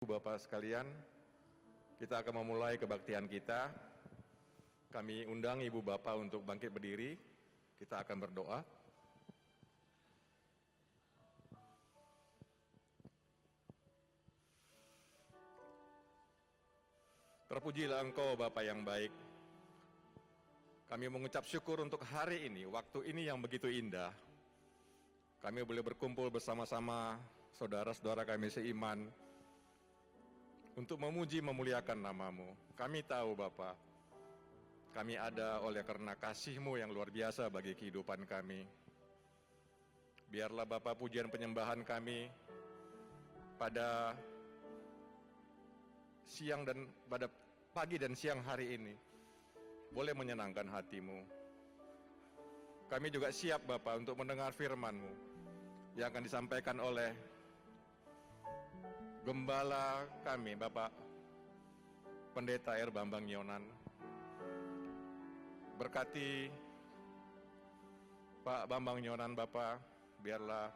Bapak sekalian, kita akan memulai kebaktian kita. Kami undang Ibu Bapak untuk bangkit berdiri. Kita akan berdoa. Terpujilah Engkau Bapa yang baik. Kami mengucap syukur untuk hari ini, waktu ini yang begitu indah. Kami boleh berkumpul bersama-sama saudara-saudara kami seiman untuk memuji memuliakan nama-Mu. Kami tahu Bapa, kami ada oleh karena kasih-Mu yang luar biasa bagi kehidupan kami. Biarlah Bapa pujian penyembahan kami pada siang dan pada pagi dan siang hari ini boleh menyenangkan hati-Mu. Kami juga siap Bapa untuk mendengar firman-Mu yang akan disampaikan oleh Gembala kami, Bapak Pendeta R. Bambang Yonan. Berkati Pak Bambang Yonan, Bapak, biarlah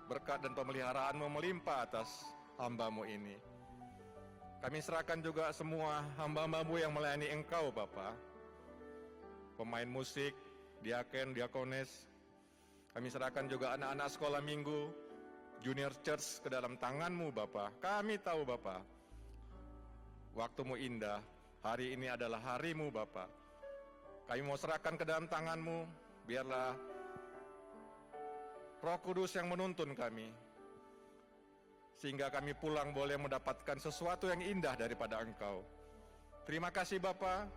berkat dan pemeliharaan-Mu melimpah atas hamba-Mu ini. Kami serahkan juga semua hamba-hamba-Mu yang melayani Engkau, Bapak. Pemain musik, diaken, diakones. Kami serahkan juga anak-anak sekolah minggu, Junior Church ke dalam tangan-Mu Bapa. Kami tahu Bapa, waktu-Mu indah, hari ini adalah hari-Mu Bapa. Kami mau serahkan ke dalam tangan-Mu, biarlah Roh Kudus yang menuntun kami, sehingga kami pulang boleh mendapatkan sesuatu yang indah daripada Engkau. Terima kasih Bapa,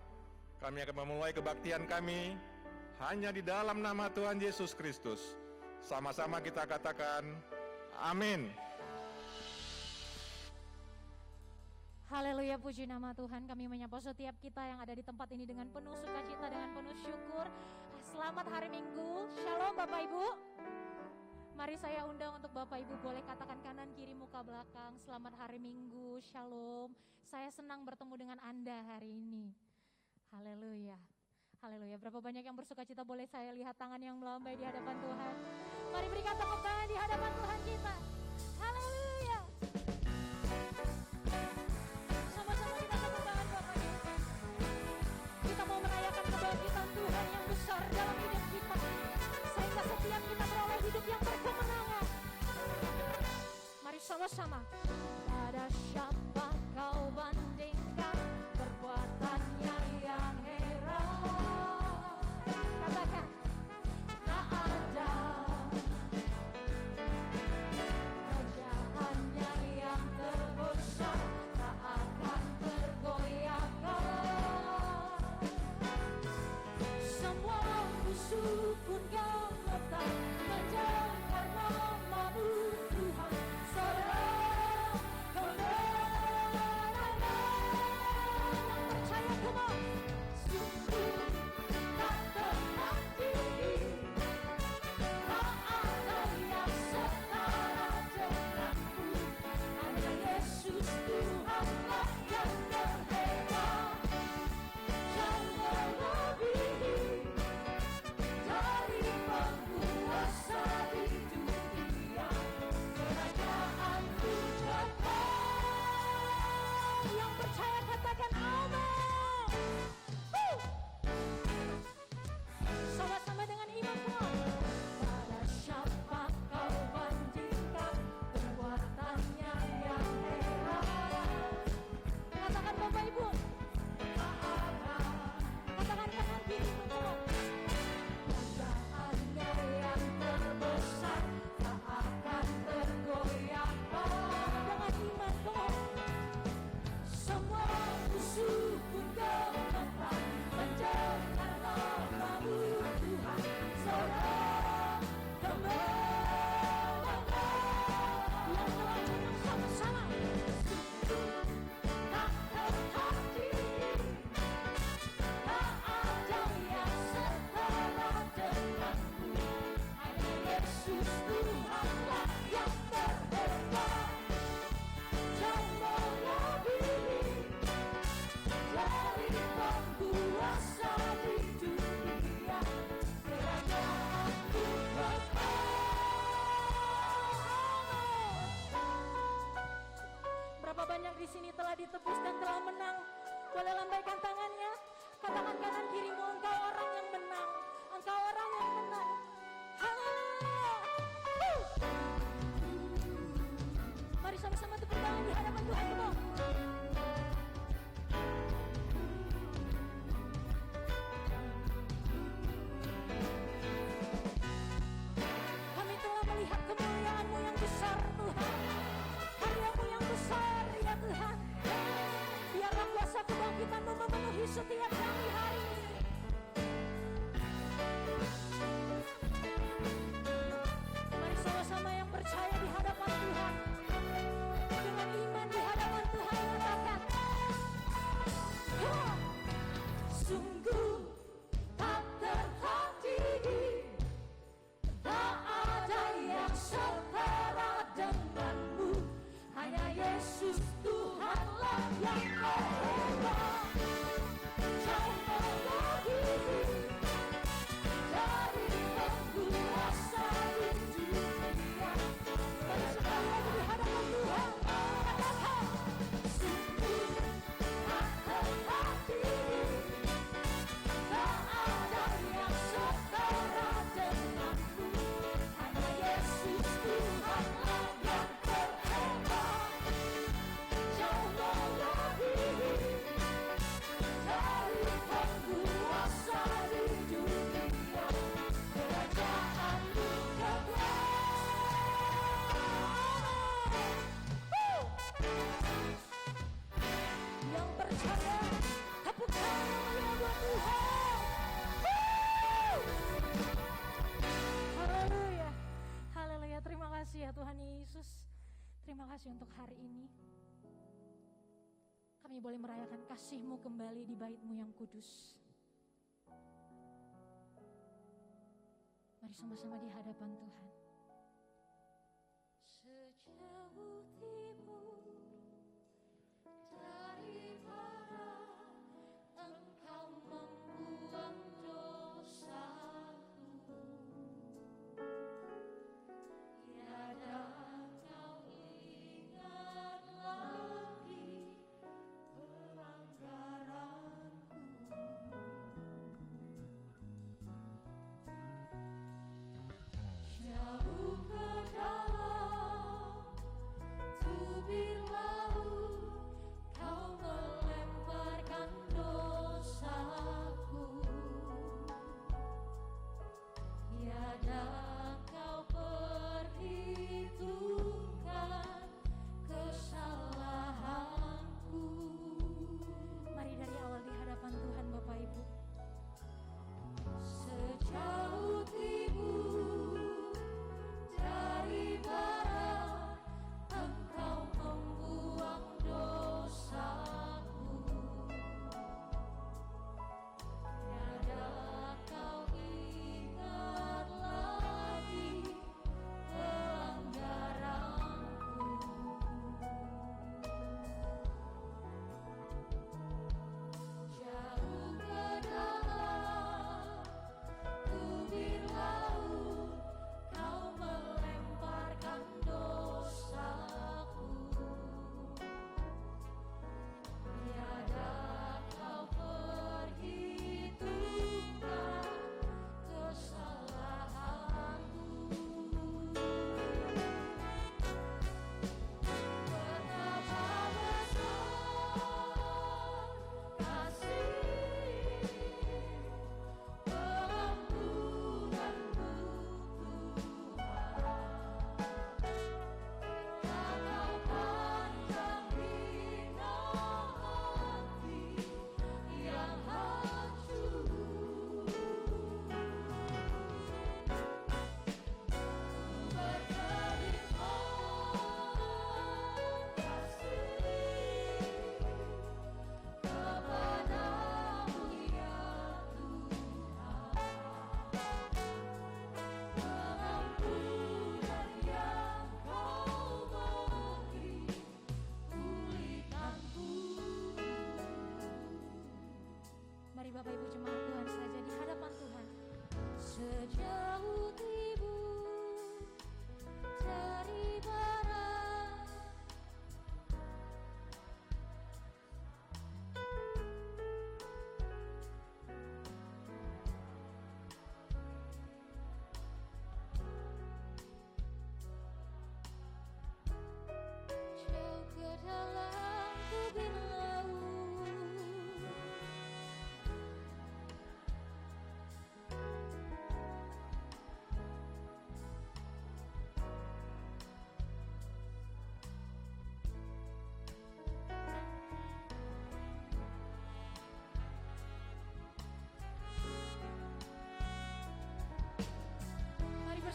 kami akan memulai kebaktian kami hanya di dalam nama Tuhan Yesus Kristus. Sama-sama kita katakan, amin. Haleluya, puji nama Tuhan. Kami menyapa setiap kita yang ada di tempat ini dengan penuh sukacita, dengan penuh syukur. Selamat hari Minggu. Shalom Bapak Ibu. Mari saya undang untuk Bapak Ibu boleh katakan kanan kiri muka belakang. Selamat hari Minggu. Shalom. Saya senang bertemu dengan Anda hari ini. Haleluya. Haleluya. Berapa banyak yang bersukacita, boleh saya lihat tangan yang melambai di hadapan Tuhan. Mari berikan tepuk tangan di hadapan Tuhan kita. Haleluya. Sama-sama kita tepuk tangan Bapak Ibu. Kita mau merayakan kebangkitan Tuhan yang besar dalam hidup kita, sehingga setiap kita beroleh hidup yang berkemenangan. Mari sama-sama. Pada siapa kau bandingkan perbuatannya yang heran? Katakan, tak ada kerajaannya yang terbesar, tak akan tergoyahkan. Semua musuh pun gemetar mendengar nama-Mu Tuhan. Seorang kemenangan yang percaya, come on. Sungguh tak terhenti, tak ada yang setara denganmu. Hanya Yesus Tuhanlah yang terhebat, yang melebihi dari penguasa di dunia. Kerajaanku dekat. Yang percaya katakan amin. Sama-sama dengan iman semua. Pada siapa kau bandingkan perbuatannya yang heran? Katakan Bapak Ibu. Tak ada. Katakan kanan kiri semua. Kerajaannya yang terbesar, tak akan tergoyahkan. Dengan iman semua. Semua musuh pun gemetar di sini telah ditebus dan telah menang. Boleh lambaikan tangannya, katakan kanan kirimu, engkau orang yang menang, engkau orang yang menang. Haleluya. Mari sama-sama tepuk tangan di hadapan Tuhan kita. Kami telah melihat kemuliaan-Mu yang besar Tuhan, karya-Mu yang besar ya Tuhan. Biarlah kuasa kebangkitan-Mu memenuhi setiap kami hari ini. Mari sama-sama yang percaya di hadapan Tuhan, dengan iman di hadapan Tuhan katakan, sungguh tak tertandingi, tak ada yang setara denganmu, hanya Yesus Tuhanlah yang hebat, jauh melebihi dari penguasa di dunia. Mari sekali lagi di hadapan Tuhan katakan, sungguh tak tertandingi, tak ada yang setara denganmu, hanya Yesus Tuhanlah yang terhebat, jauh melebihi dari penguasa di dunia. Kerajaan-Mu yang percaya, tepuk tangan buat Tuhan. Haleluya, haleluya. Terima kasih ya Tuhan Yesus. Terima kasih untuk hari ini. Kami boleh merayakan kasih-Mu kembali di bait-Mu yang kudus. Mari sama-sama di hadapan Tuhan. Sejauh timur dari barat, Engkau membuang dosaku. Tiada Kau ingat lagi pelanggaranku. Jauh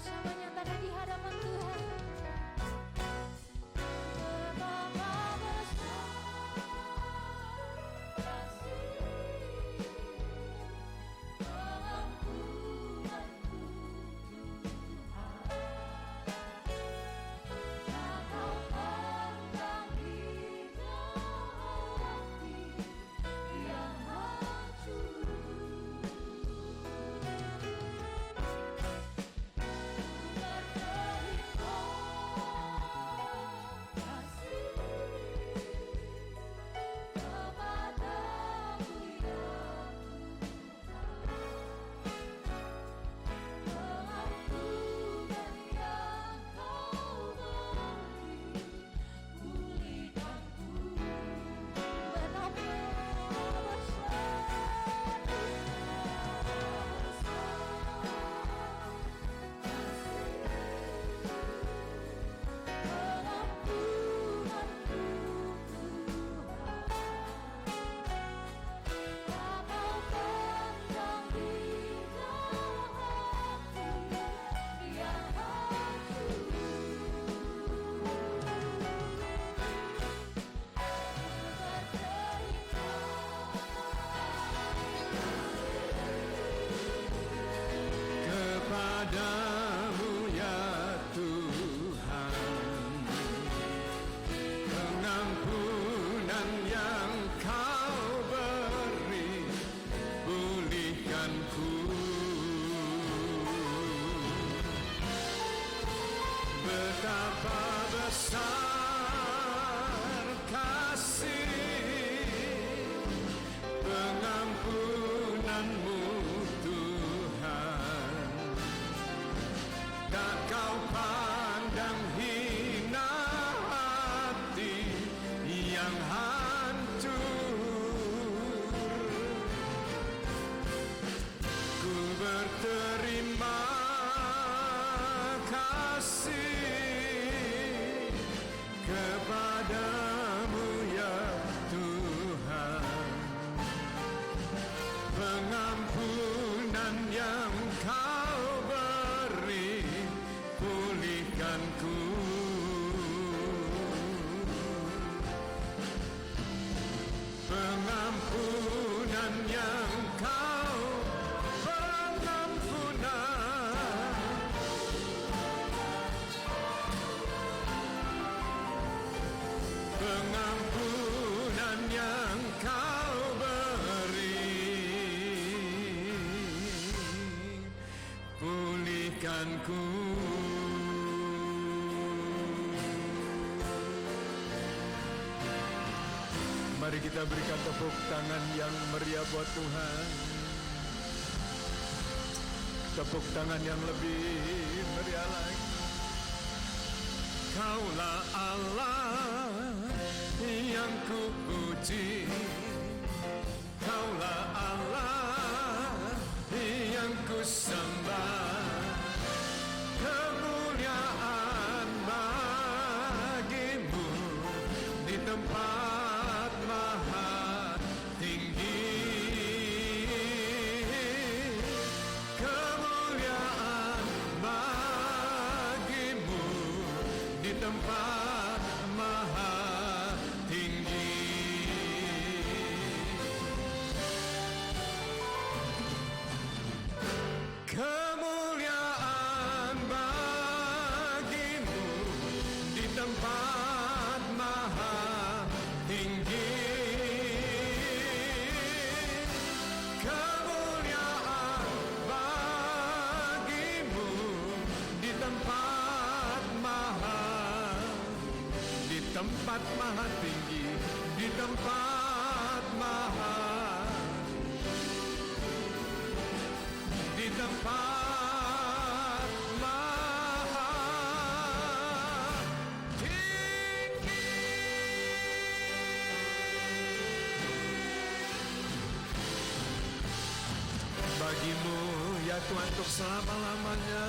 bisa menyatakan di hadapan Tuhan. Betapa besar kasih pengampunanmu Tuhan. Tak kau pandang hijau hati yang hancur. Kepadamu ya Tuhan, pengampunan yang Kau beri, pulihkanku. Betapa besar kasih pengampunanmu Tuhan. Tak kau pandang hina hati yang hancur. Ku berterima kasih kepadamu ya Tuhan. Pengampunan yang Kau beri, pulihkanku. Pengampunan yang Kau, pengampunan yang Kau beri, pulihkanku. Mari kita berikan tepuk tangan yang meriah buat Tuhan. Tepuk tangan yang lebih meriah lagi. Kaulah Allah yang ku puji, Kaulah Allah yang ku sembah. Kemuliaan bagimu di tempat maha tinggi. Kemuliaan bagimu di tempat maha tinggi. Kemuliaan bagimu di tempat maha tinggi. Kemuliaan bagimu di tempat maha tinggi, di tempat maha, di tempat maha tinggi. Bagimu ya Tuhan untuk selama-lamanya.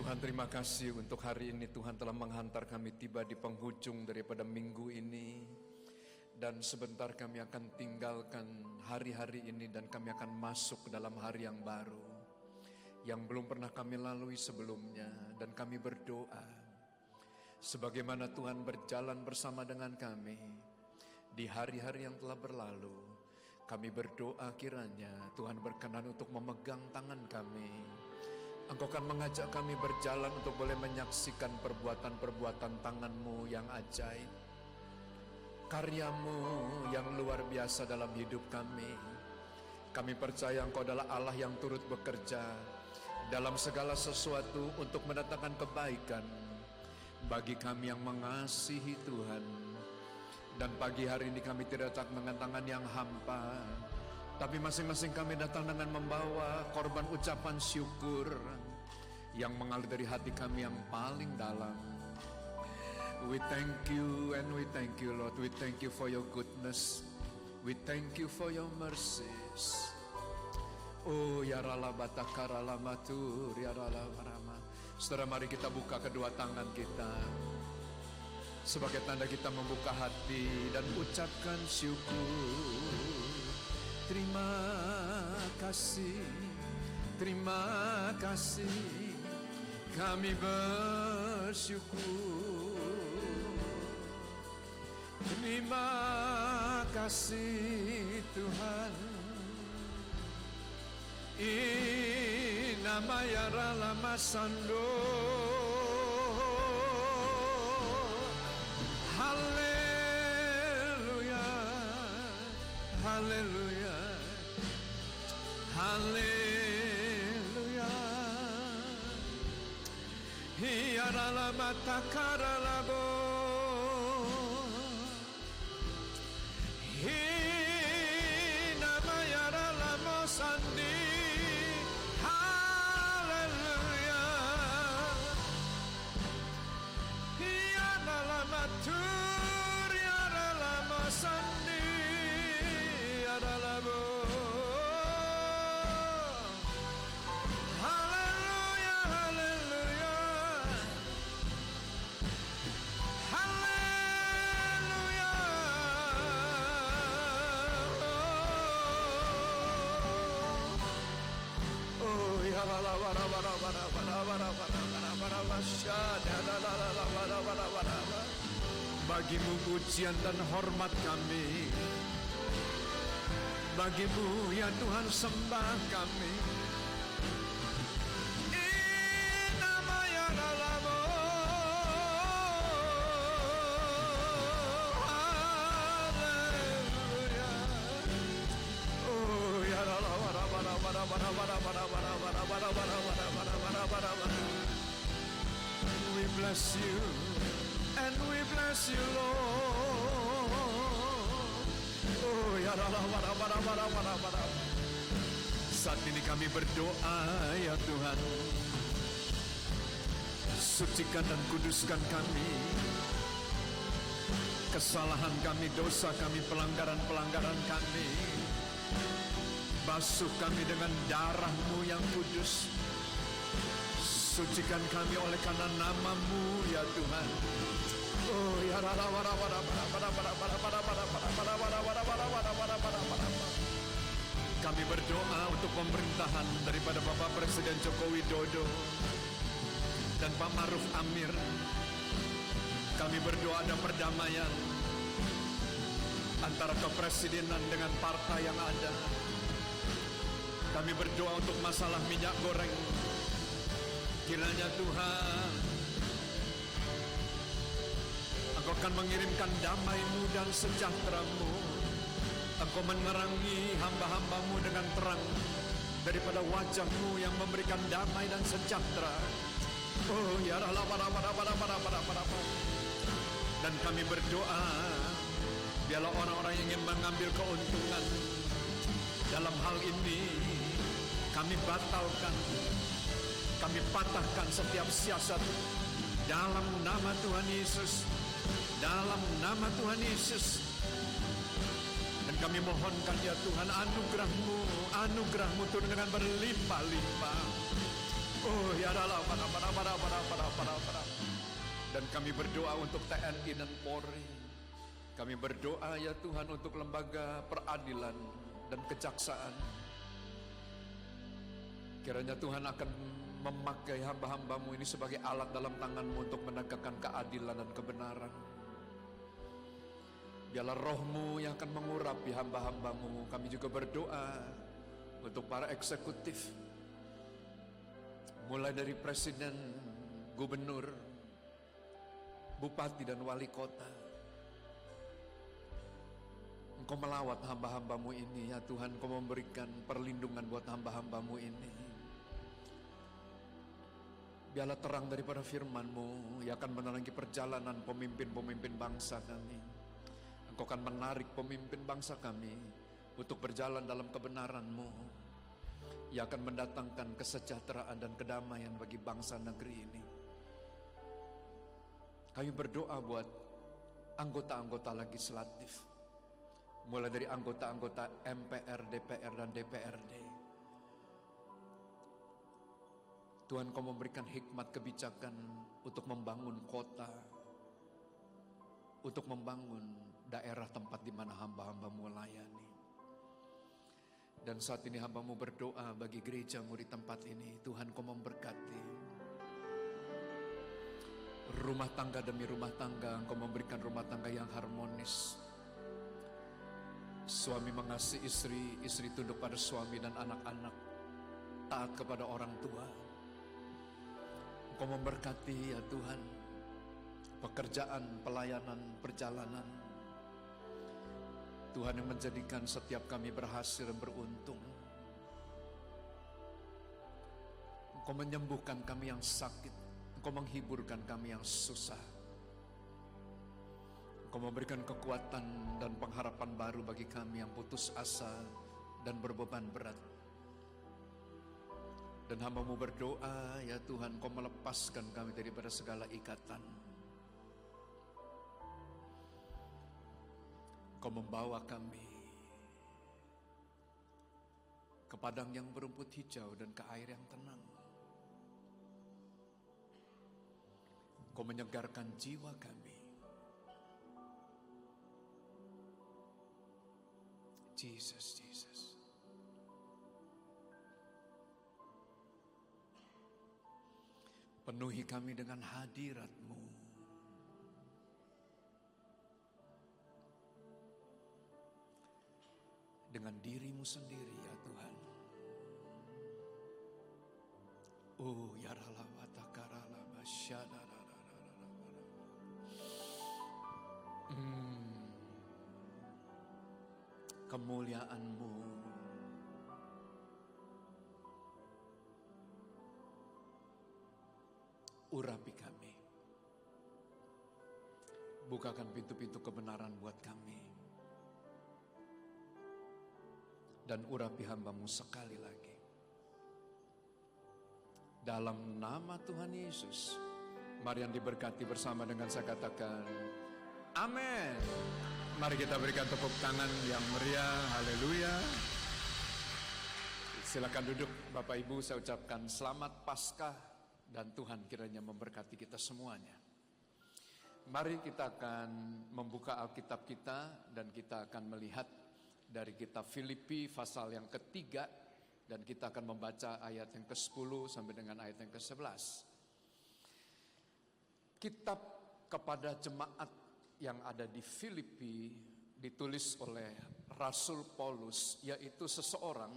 Tuhan, terima kasih untuk hari ini. Tuhan telah menghantar kami tiba di penghujung daripada minggu ini. Dan sebentar kami akan tinggalkan hari-hari ini dan kami akan masuk ke dalam hari yang baru, yang belum pernah kami lalui sebelumnya. Dan kami berdoa, sebagaimana Tuhan berjalan bersama dengan kami di hari-hari yang telah berlalu, kami berdoa kiranya Tuhan berkenan untuk memegang tangan kami. Engkau akan mengajak kami berjalan untuk boleh menyaksikan perbuatan-perbuatan tangan-Mu yang ajaib, karya-Mu yang luar biasa dalam hidup kami. Kami percaya Engkau adalah Allah yang turut bekerja dalam segala sesuatu untuk mendatangkan kebaikan bagi kami yang mengasihi Tuhan. Dan pagi hari ini kami tidak datang dengan tangan yang hampa, tapi masing-masing kami datang dengan membawa korban ucapan syukur yang mengalir dari hati kami yang paling dalam. We thank you and we thank you, Lord. We thank you for your goodness. We thank you for your mercies. Oh ya rala batakara lamatur ya rala marama. Saudara, mari kita buka kedua tangan kita sebagai tanda kita membuka hati dan ucapkan syukur. Terima kasih, kami bersyukur. Terima kasih Tuhan. Inama rala sando. Haleluya, haleluya, haleluya. Hiarala matakara labo. Hinama yarala mosandi. Haleluya. Hiarala matur yarala mosandi yarala bo. Bagimu pujian dan hormat kami, bagimu ya Tuhan sembah kami. Inama ya dalamo. Haleluya. Oh ya we bless you and we bless you, Lord. Oh ya saat ini kami berdoa ya Tuhan, sucikan dan kuduskan kami, kesalahan kami, dosa kami, pelanggaran-pelanggaran kami. Basuh kami dengan darah-Mu yang kudus. Sucikan kami oleh karena nama-Mu ya Tuhan. Oh ya kami berdoa untuk pemerintahan daripada Bapak Presiden Joko Widodo dan Pak Maruf Amir. Kami berdoa ada perdamaian antara kepresidenan dengan partai yang ada. Kami berdoa untuk masalah minyak goreng. Kiranya Tuhan, Engkau akan mengirimkan damai-Mu dan sejahtera-Mu. Engkau menerangi hamba-hamba-Mu dengan terang daripada wajah-Mu yang memberikan damai dan sejahtera. Oh ya Allah, dan kami berdoa, biarlah orang-orang yang ingin mengambil keuntungan dalam hal ini, kami batalkan. Kami patahkan setiap siasat dalam nama Tuhan Yesus. Dalam nama Tuhan Yesus. Dan kami mohonkan ya Tuhan, anugerah-Mu turun dengan berlimpah-limpah. Oh ya Allah, dan kami berdoa untuk TNI dan Polri. Kami berdoa ya Tuhan untuk lembaga peradilan dan kejaksaan. Kiranya Tuhan akan memakai hamba-hambamu ini sebagai alat dalam tanganmu untuk menegakkan keadilan dan kebenaran. Biarlah rohmu yang akan mengurapi hamba-hambamu. Kami juga berdoa untuk para eksekutif, mulai dari presiden, gubernur, bupati dan wali kota. Engkau melawat hamba-hambamu ini ya Tuhan. Engkau memberikan perlindungan buat hamba-hambamu ini. Biarlah terang daripada firman-Mu yang akan menerangi perjalanan pemimpin-pemimpin bangsa kami. Engkau akan menarik pemimpin bangsa kami untuk berjalan dalam kebenaran-Mu yang akan mendatangkan kesejahteraan dan kedamaian bagi bangsa negeri ini. Kami berdoa buat anggota-anggota legislatif, mulai dari anggota-anggota MPR, DPR, dan DPRD. Tuhan, Kau memberikan hikmat kebijakan untuk membangun kota, untuk membangun daerah tempat di mana hamba-hamba-Mu melayani. Dan saat ini hamba-Mu berdoa bagi gereja-Mu di tempat ini. Tuhan, Kau memberkati rumah tangga demi rumah tangga. Engkau memberikan rumah tangga yang harmonis. Suami mengasihi istri, istri tunduk pada suami dan anak-anak, taat kepada orang tua. Engkau memberkati ya Tuhan pekerjaan, pelayanan, perjalanan. Tuhan yang menjadikan setiap kami berhasil dan beruntung. Engkau menyembuhkan kami yang sakit. Engkau menghiburkan kami yang susah. Engkau memberikan kekuatan dan pengharapan baru bagi kami yang putus asa dan berbeban berat. Dan hamba-Mu berdoa, ya Tuhan, Kau melepaskan kami daripada segala ikatan. Kau membawa kami ke padang yang berumput hijau dan ke air yang tenang. Kau menyegarkan jiwa kami. Jesus, Jesus. Penuhi kami dengan hadirat-Mu. Dengan diri-Mu sendiri ya Tuhan. Oh ya Allah watakarala masyadara. Kemuliaan-Mu urapi kami. Bukakan pintu-pintu kebenaran buat kami. Dan urapi hamba-Mu sekali lagi. Dalam nama Tuhan Yesus, mari yang diberkati bersama dengan saya katakan, amin. Mari kita berikan tepuk tangan yang meriah, haleluya. Silakan duduk Bapak Ibu, saya ucapkan selamat Paskah dan Tuhan kiranya memberkati kita semuanya. Mari kita akan membuka Alkitab kita dan kita akan melihat dari kitab Filipi pasal yang ketiga dan kita akan membaca ayat yang ke-10 sampai dengan ayat yang ke-11. Kitab kepada jemaat yang ada di Filipi ditulis oleh Rasul Paulus, yaitu seseorang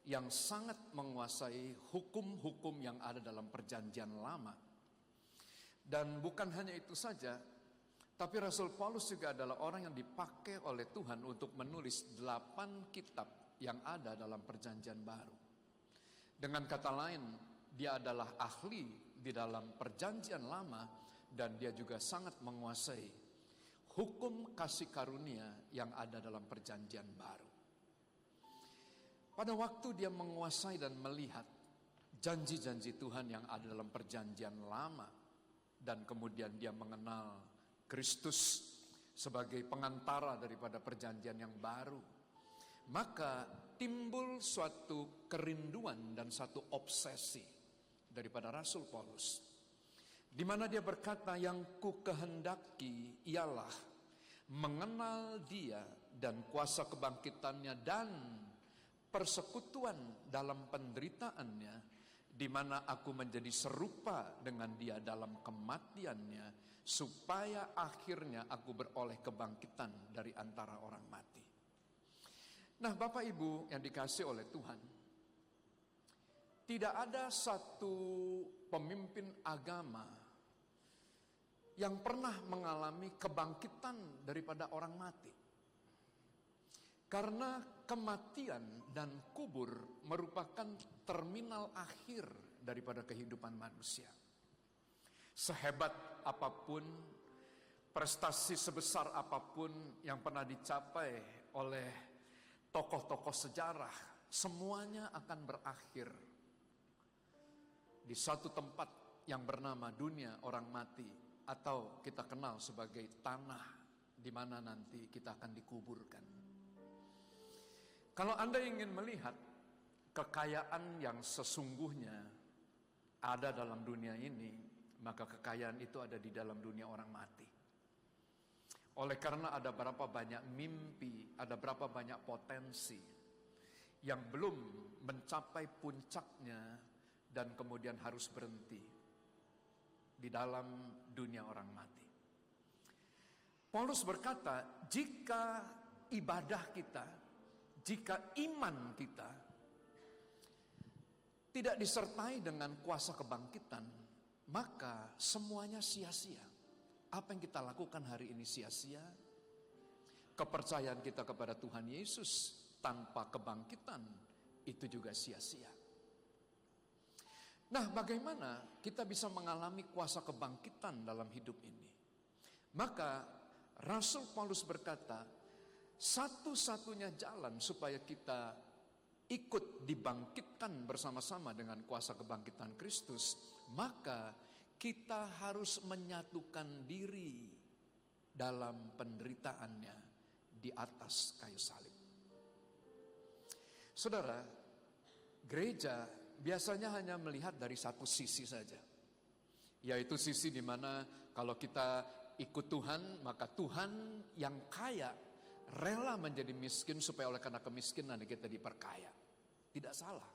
yang sangat menguasai hukum-hukum yang ada dalam perjanjian lama. Dan bukan hanya itu saja, tapi Rasul Paulus juga adalah orang yang dipakai oleh Tuhan untuk menulis 8 kitab yang ada dalam perjanjian baru. Dengan kata lain, dia adalah ahli di dalam perjanjian lama dan dia juga sangat menguasai hukum kasih karunia yang ada dalam perjanjian baru. Pada waktu dia menguasai dan melihat janji-janji Tuhan yang ada dalam perjanjian lama dan kemudian dia mengenal Kristus sebagai pengantara daripada perjanjian yang baru, maka timbul suatu kerinduan dan satu obsesi daripada Rasul Paulus, di mana dia berkata, yang ku kehendaki ialah mengenal dia dan kuasa kebangkitannya dan persekutuan dalam penderitaannya, di mana aku menjadi serupa dengan dia dalam kematiannya, supaya akhirnya aku beroleh kebangkitan dari antara orang mati. Nah, Bapak Ibu yang dikasihi oleh Tuhan, tidak ada satu pemimpin agama yang pernah mengalami kebangkitan daripada orang mati. Karena kematian dan kubur merupakan terminal akhir daripada kehidupan manusia. Sehebat apapun, prestasi sebesar apapun yang pernah dicapai oleh tokoh-tokoh sejarah, semuanya akan berakhir di satu tempat yang bernama dunia orang mati, atau kita kenal sebagai tanah di mana nanti kita akan dikuburkan. Kalau Anda ingin melihat kekayaan yang sesungguhnya ada dalam dunia ini, maka kekayaan itu ada di dalam dunia orang mati. Oleh karena ada berapa banyak mimpi, ada berapa banyak potensi yang belum mencapai puncaknya dan kemudian harus berhenti di dalam dunia orang mati. Paulus berkata, jika ibadah kita, jika iman kita tidak disertai dengan kuasa kebangkitan, maka semuanya sia-sia. Apa yang kita lakukan hari ini sia-sia. Kepercayaan kita kepada Tuhan Yesus tanpa kebangkitan itu juga sia-sia. Nah, bagaimana kita bisa mengalami kuasa kebangkitan dalam hidup ini? Maka Rasul Paulus berkata, satu-satunya jalan supaya kita ikut dibangkitkan bersama-sama dengan kuasa kebangkitan Kristus, maka kita harus menyatukan diri dalam penderitaannya di atas kayu salib. Saudara, gereja biasanya hanya melihat dari satu sisi saja, yaitu sisi di mana kalau kita ikut Tuhan, maka Tuhan yang kaya rela menjadi miskin supaya oleh karena kemiskinan kita diperkaya. Tidak salah.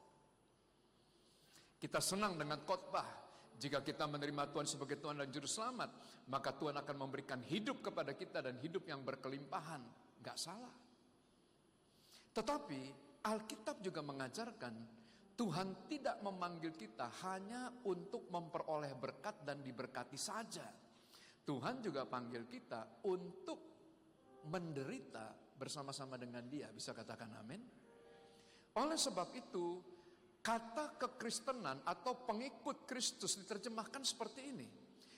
Kita senang dengan khotbah. Jika kita menerima Tuhan sebagai Tuhan dan Juru Selamat, maka Tuhan akan memberikan hidup kepada kita dan hidup yang berkelimpahan. Gak salah. Tetapi Alkitab juga mengajarkan Tuhan tidak memanggil kita hanya untuk memperoleh berkat dan diberkati saja. Tuhan juga panggil kita untuk menderita bersama-sama dengan Dia. Bisa katakan amin? Oleh sebab itu, kata kekristenan atau pengikut Kristus diterjemahkan seperti ini.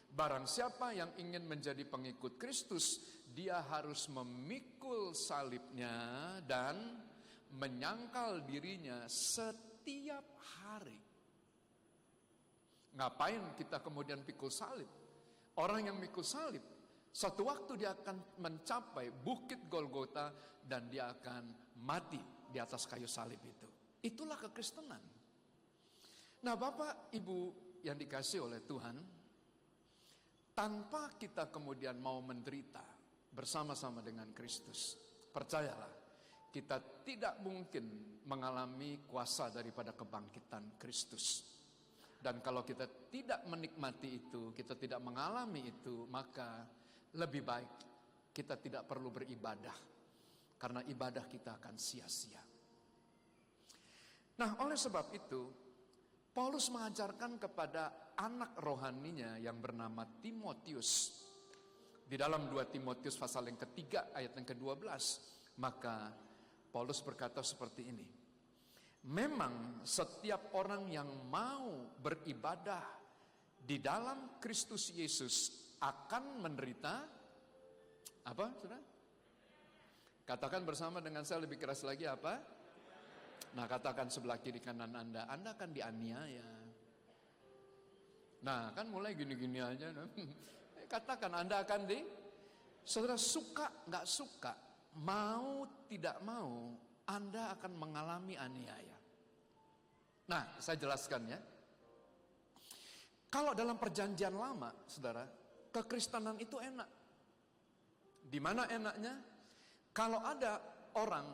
Barang siapa yang ingin menjadi pengikut Kristus, dia harus memikul salibnya dan menyangkal dirinya setiap hari. Ngapain kita kemudian pikul salib? Orang yang mikul salib, satu waktu dia akan mencapai bukit Golgota dan dia akan mati di atas kayu salib itu. Itulah kekristenan. Nah, Bapak Ibu yang dikasihi oleh Tuhan, tanpa kita kemudian mau menderita bersama-sama dengan Kristus, percayalah, kita tidak mungkin mengalami kuasa daripada kebangkitan Kristus. Dan kalau kita tidak menikmati itu, kita tidak mengalami itu, maka lebih baik kita tidak perlu beribadah, karena ibadah kita akan sia-sia. Nah, oleh sebab itu, Paulus mengajarkan kepada anak rohaninya yang bernama Timotius. Di dalam 2 Timotius pasal yang ketiga ayat yang ke-12, maka Paulus berkata seperti ini. Memang setiap orang yang mau beribadah di dalam Kristus Yesus akan menderita apa, saudara? Katakan bersama dengan saya lebih keras lagi apa? Nah, katakan sebelah kiri kanan Anda akan dianiaya. Nah, kan mulai gini-gini aja. Katakan Anda akan saudara, suka nggak suka, mau tidak mau, Anda akan mengalami aniaya. Nah, saya jelaskan ya. Kalau dalam perjanjian lama, saudara, kekristenan itu enak. Di mana enaknya? Kalau ada orang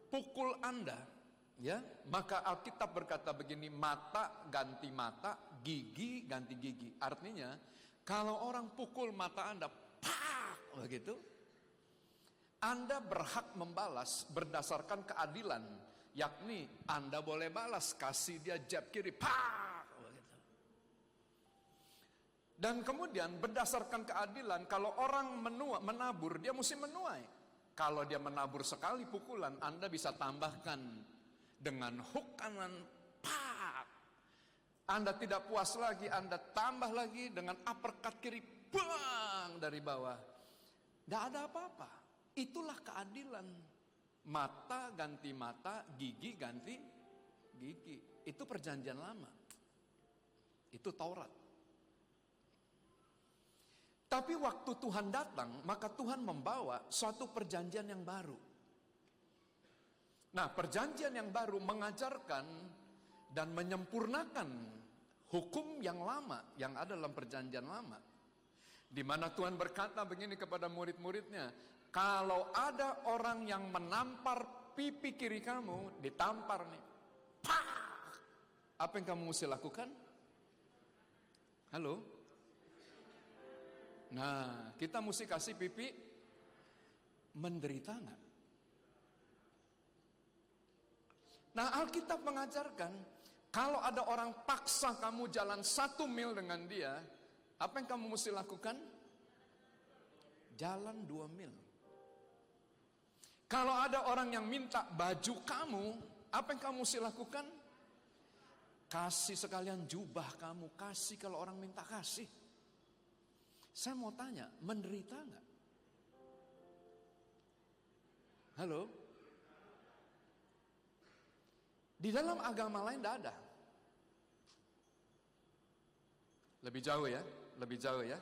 pukul Anda, ya, maka Alkitab berkata begini, mata ganti mata, gigi ganti gigi. Artinya, kalau orang pukul mata Anda, pak, begitu, Anda berhak membalas berdasarkan keadilan, yakni Anda boleh balas, kasih dia jab kiri, pak, begitu. Dan kemudian berdasarkan keadilan, kalau orang menabur, dia mesti menuai. Kalau dia menabur sekali pukulan, Anda bisa tambahkan dengan hook kanan, pak. Anda tidak puas lagi, Anda tambah lagi dengan uppercut kiri, bang, dari bawah. Tidak ada apa-apa. Itulah keadilan. Mata ganti mata, gigi ganti gigi. Itu perjanjian lama. Itu Taurat. Tapi waktu Tuhan datang, maka Tuhan membawa suatu perjanjian yang baru. Nah, perjanjian yang baru mengajarkan dan menyempurnakan hukum yang lama yang ada dalam perjanjian lama. Di mana Tuhan berkata begini kepada murid-muridnya, kalau ada orang yang menampar pipi kiri kamu, ditampar nih, pak, apa yang kamu mesti lakukan? Halo? Nah, kita mesti kasih pipi menderita nggak? Nah, Alkitab mengajarkan, kalau ada orang paksa kamu jalan 1 mil dengan dia, apa yang kamu mesti lakukan? Jalan 2 mil. Kalau ada orang yang minta baju kamu, apa yang kamu mesti lakukan? Kasih sekalian jubah kamu, kasih kalau orang minta kasih. Saya mau tanya, menderita nggak? Halo? Di dalam agama lain tidak ada. Lebih jauh ya, lebih jauh ya.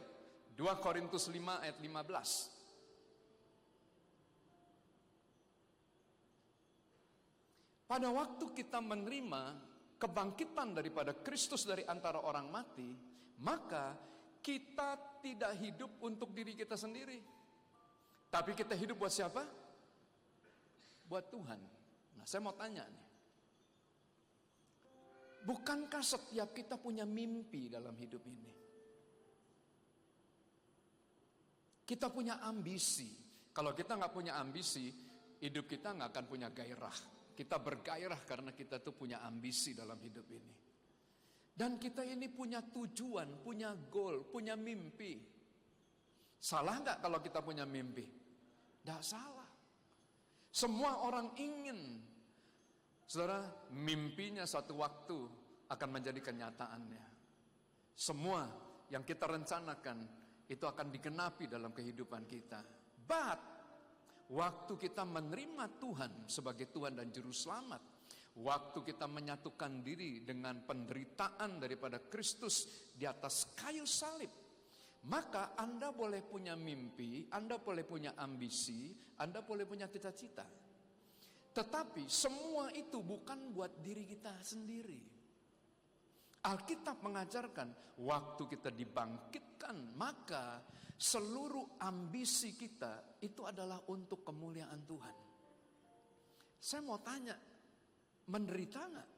2 Korintus 5 ayat 15. Pada waktu kita menerima kebangkitan daripada Kristus dari antara orang mati, maka kita tidak hidup untuk diri kita sendiri. Tapi kita hidup buat siapa? Buat Tuhan. Nah, saya mau tanya nih. Bukankah setiap kita punya mimpi dalam hidup ini? Kita punya ambisi. Kalau kita nggak punya ambisi, hidup kita nggak akan punya gairah. Kita bergairah karena kita tuh punya ambisi dalam hidup ini. Dan kita ini punya tujuan, punya goal, punya mimpi. Salah nggak kalau kita punya mimpi? Nggak salah. Semua orang ingin, saudara, mimpinya suatu waktu akan menjadi kenyataannya. Semua yang kita rencanakan itu akan digenapi dalam kehidupan kita. But, waktu kita menerima Tuhan sebagai Tuhan dan Juru Selamat, waktu kita menyatukan diri dengan penderitaan daripada Kristus di atas kayu salib, maka Anda boleh punya mimpi, Anda boleh punya ambisi, Anda boleh punya cita-cita. Tetapi semua itu bukan buat diri kita sendiri. Alkitab mengajarkan waktu kita dibangkitkan, maka seluruh ambisi kita itu adalah untuk kemuliaan Tuhan. Saya mau tanya, menderita nggak?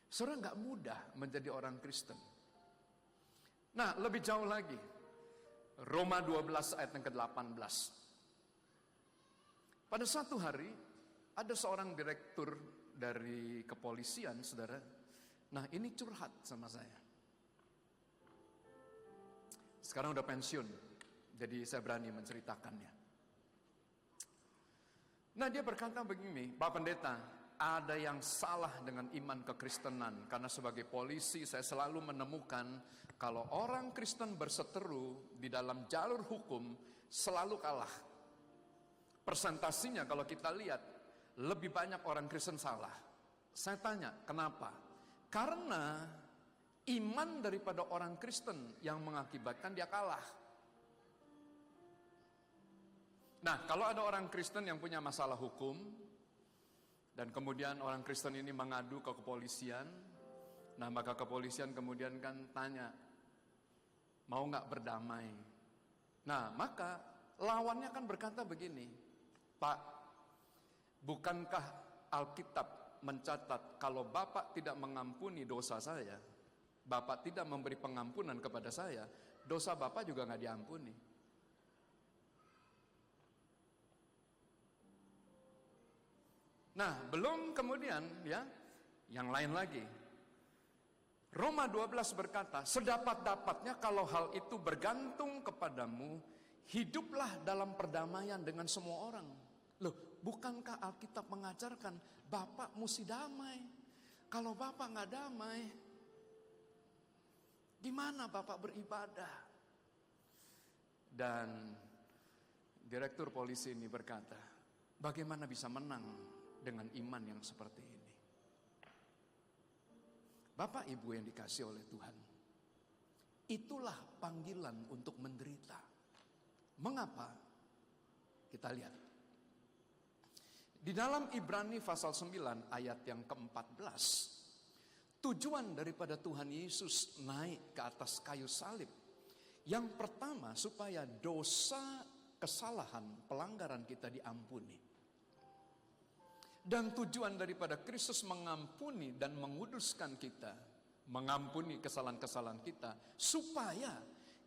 Saudara, nggak mudah menjadi orang Kristen. Nah, lebih jauh lagi, Roma 12 ayat yang ke-18. Pada suatu hari, ada seorang direktur dari kepolisian, saudara. Nah, ini curhat sama saya. Sekarang udah pensiun, jadi saya berani menceritakannya. Nah, dia berkata begini, Pak Pendeta, ada yang salah dengan iman kekristenan. Karena sebagai polisi saya selalu menemukan kalau orang Kristen berseteru di dalam jalur hukum selalu kalah. Persentasinya kalau kita lihat, lebih banyak orang Kristen salah. Saya tanya, kenapa? Karena iman daripada orang Kristen yang mengakibatkan dia kalah. Nah, kalau ada orang Kristen yang punya masalah hukum, Dan kemudian orang Kristen ini mengadu ke kepolisian. Nah, maka kepolisian kemudian kan tanya, mau nggak berdamai? Nah, maka lawannya kan berkata begini, Pak, bukankah Alkitab mencatat kalau Bapak tidak mengampuni dosa saya, Bapak tidak memberi pengampunan kepada saya, dosa Bapak juga nggak diampuni. Nah, belum kemudian ya, yang lain lagi. Roma 12 berkata, sedapat-dapatnya kalau hal itu bergantung kepadamu, hiduplah dalam perdamaian dengan semua orang. Loh, bukankah Alkitab mengajarkan Bapak mesti damai? Kalau Bapak nggak damai, di mana Bapak beribadah? Dan direktur polisi ini berkata, bagaimana bisa menang dengan iman yang seperti ini? Bapak Ibu yang dikasih oleh Tuhan, itulah panggilan untuk menderita. Mengapa? Kita lihat. Di dalam Ibrani pasal 9 ayat yang ke-14, tujuan daripada Tuhan Yesus naik ke atas kayu salib, yang pertama supaya dosa, kesalahan, pelanggaran kita diampuni. Dan tujuan daripada Kristus mengampuni dan menguduskan kita, mengampuni kesalahan-kesalahan kita, supaya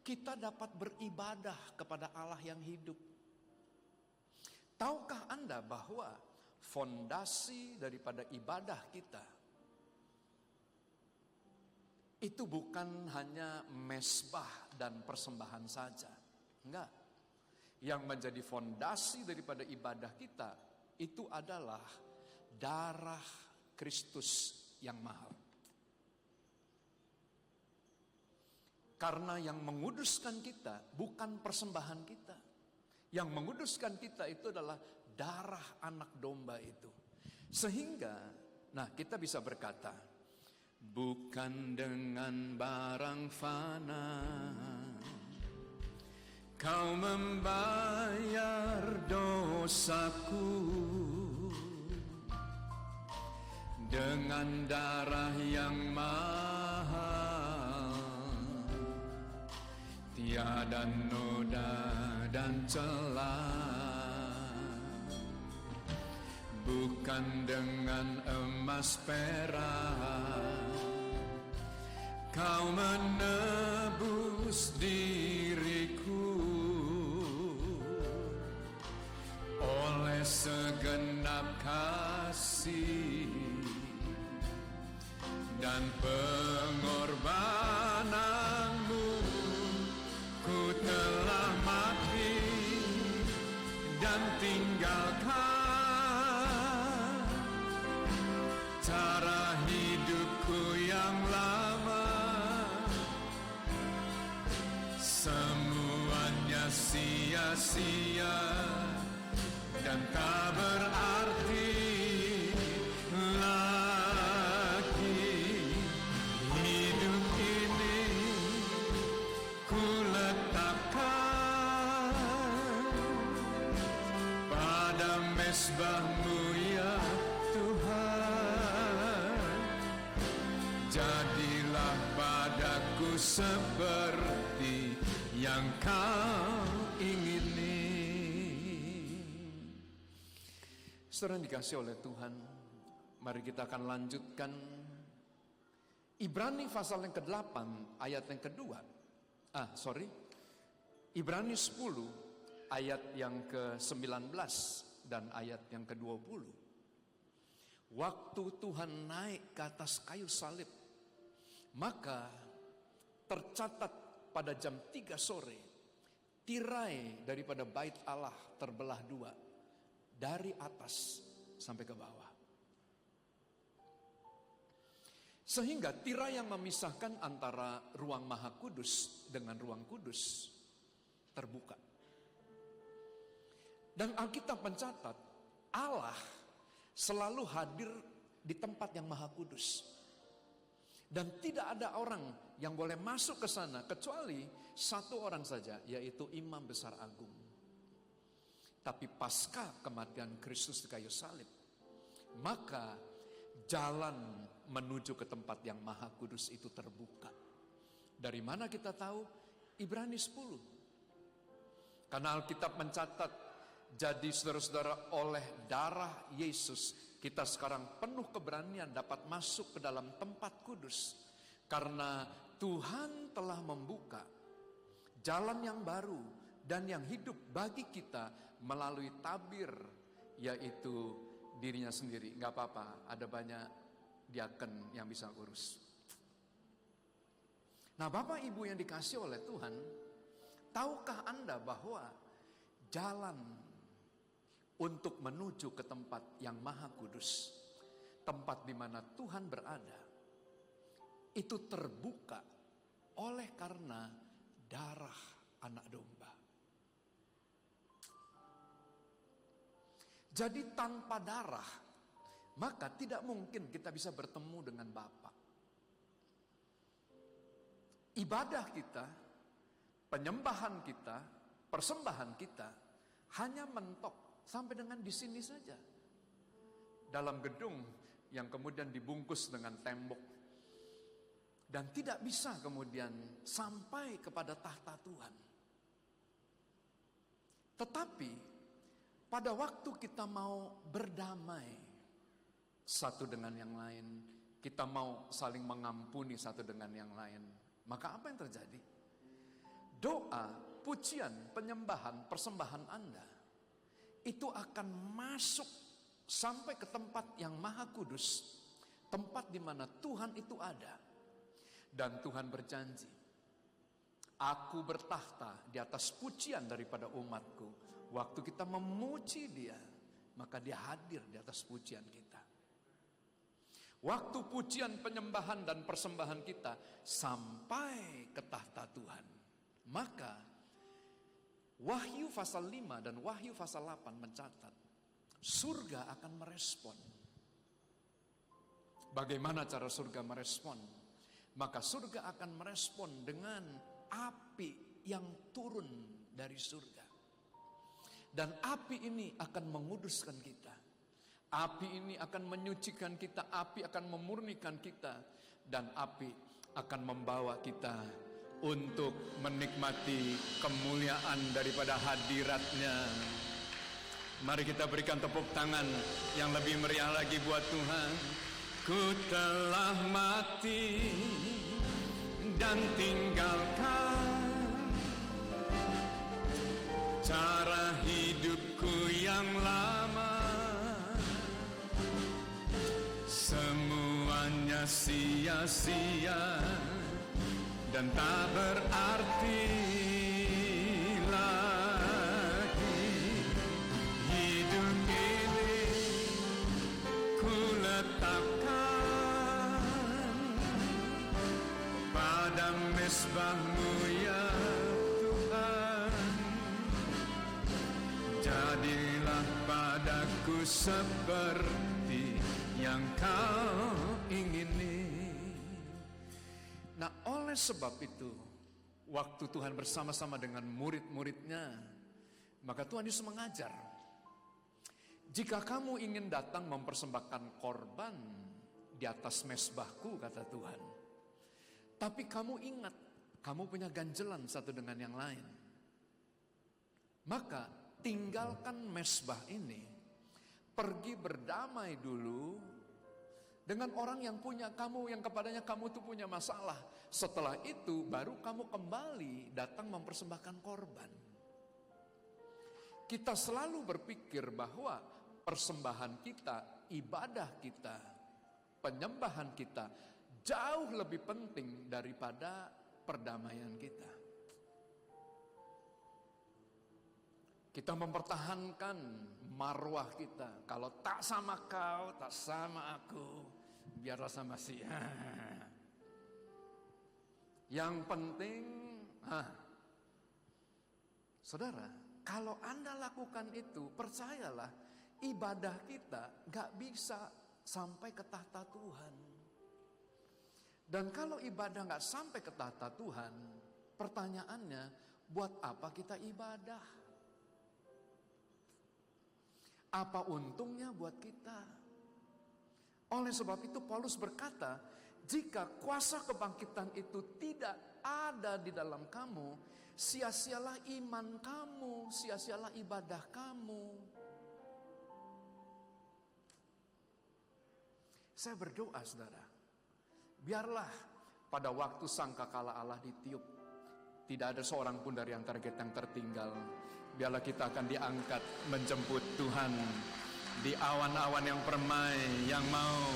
kita dapat beribadah kepada Allah yang hidup. Tahukah Anda bahwa fondasi daripada ibadah kita itu bukan hanya mezbah dan persembahan saja. Enggak. Yang menjadi fondasi daripada ibadah kita itu adalah darah Kristus yang mahal. Karena yang menguduskan kita bukan persembahan kita. Yang menguduskan kita itu adalah darah anak domba itu. Sehingga, nah kita bisa berkata, bukan dengan barang fana Kau membayar dosaku, dengan darah yang mahal, tiada noda dan celah. Bukan dengan emas perak Kau menebus diriku, oleh segenap kasih dan pengorbananmu, ku telah mati dan tinggalkan cara hidupku yang lama. Semuanya sia-sia dan tak berarti lagi. Hidup ini ku letakkan pada mezbah-Mu ya Tuhan. Jadilah padaku seperti yang Kau ingini. Saudara dikasih oleh Tuhan, mari kita akan lanjutkan Ibrani pasal yang ke-8 ayat yang kedua. Ibrani 10 ayat yang ke-19 dan ayat yang ke-20. Waktu Tuhan naik ke atas kayu salib, maka tercatat pada jam 3 sore, tirai daripada bait Allah terbelah dua, dari atas sampai ke bawah. Sehingga tirai yang memisahkan antara ruang Maha Kudus dengan ruang kudus terbuka. Dan Alkitab mencatat, Allah selalu hadir di tempat yang Maha Kudus. Dan tidak ada orang yang boleh masuk ke sana kecuali satu orang saja, yaitu Imam Besar Agung. Tapi pasca kematian Kristus di kayu salib, maka jalan menuju ke tempat yang maha kudus itu terbuka. Dari mana kita tahu? Ibrani 10. Karena Alkitab mencatat, jadi saudara-saudara, oleh darah Yesus kita sekarang penuh keberanian dapat masuk ke dalam tempat kudus. Karena Tuhan telah membuka jalan yang baru dan yang hidup bagi kita melalui tabir, yaitu dirinya sendiri. Gak apa-apa, ada banyak diaken yang bisa urus. Nah, Bapak Ibu yang dikasih oleh Tuhan, tahukah Anda bahwa jalan untuk menuju ke tempat yang maha kudus, tempat di mana Tuhan berada, itu terbuka oleh karena darah anak domba. Jadi tanpa darah, maka tidak mungkin kita bisa bertemu dengan Bapa. Ibadah kita, penyembahan kita, persembahan kita hanya mentok sampai dengan di sini saja. Dalam gedung yang kemudian dibungkus dengan tembok dan tidak bisa kemudian sampai kepada tahta Tuhan. Tetapi pada waktu kita mau berdamai satu dengan yang lain, kita mau saling mengampuni satu dengan yang lain, maka apa yang terjadi? Doa, pujian, penyembahan, persembahan Anda itu akan masuk sampai ke tempat yang maha kudus, tempat di mana Tuhan itu ada. Dan Tuhan berjanji, aku bertahta di atas pujian daripada umatku. Waktu kita memuji Dia, maka Dia hadir di atas pujian kita. Waktu pujian, penyembahan, dan persembahan kita sampai ke tahta Tuhan, maka Wahyu pasal 5 dan Wahyu pasal 8 mencatat, surga akan merespon. Bagaimana cara surga merespon? Maka surga akan merespon dengan api yang turun dari surga. Dan api ini akan menguduskan kita. Api ini akan menyucikan kita, api akan memurnikan kita, dan api akan membawa kita untuk menikmati kemuliaan daripada hadirat-Nya. Mari kita berikan tepuk tangan yang lebih meriah lagi buat Tuhan. Ku telah mati dan tinggalkan cara hidupku yang lama. Semuanya sia-sia dan tak berarti lagi. Hidup ini ku letakkan pada mezbah-Mu ya Tuhan. Jadilah padaku seperti yang Kau ingini. Nah, oleh sebab itu, waktu Tuhan bersama-sama dengan murid-muridnya, maka Tuhan Yesus mengajar, jika kamu ingin datang mempersembahkan korban di atas mezbahku, kata Tuhan, tapi kamu ingat, kamu punya ganjelan satu dengan yang lain, maka tinggalkan mezbah ini, pergi berdamai dulu dengan orang yang punya kamu, yang kepadanya kamu tuh punya masalah. Setelah itu baru kamu kembali datang mempersembahkan korban. Kita selalu berpikir bahwa persembahan kita, ibadah kita, penyembahan kita jauh lebih penting daripada perdamaian kita. Kita mempertahankan marwah kita. Kalau tak sama kau, tak sama aku, biarlah sama si. Yang penting, saudara, kalau Anda lakukan itu, percayalah, ibadah kita gak bisa sampai ke tahta Tuhan. Dan kalau ibadah gak sampai ke tahta Tuhan, pertanyaannya, buat apa kita ibadah? Apa untungnya buat kita? Oleh sebab itu Paulus berkata, jika kuasa kebangkitan itu tidak ada di dalam kamu, sia-sialah iman kamu, sia-sialah ibadah kamu. Saya berdoa saudara, biarlah pada waktu sangkakala Allah ditiup, tidak ada seorang pun dari antara kita yang tertinggal. Biarlah kita akan diangkat menjemput Tuhan di awan-awan yang permai, yang mau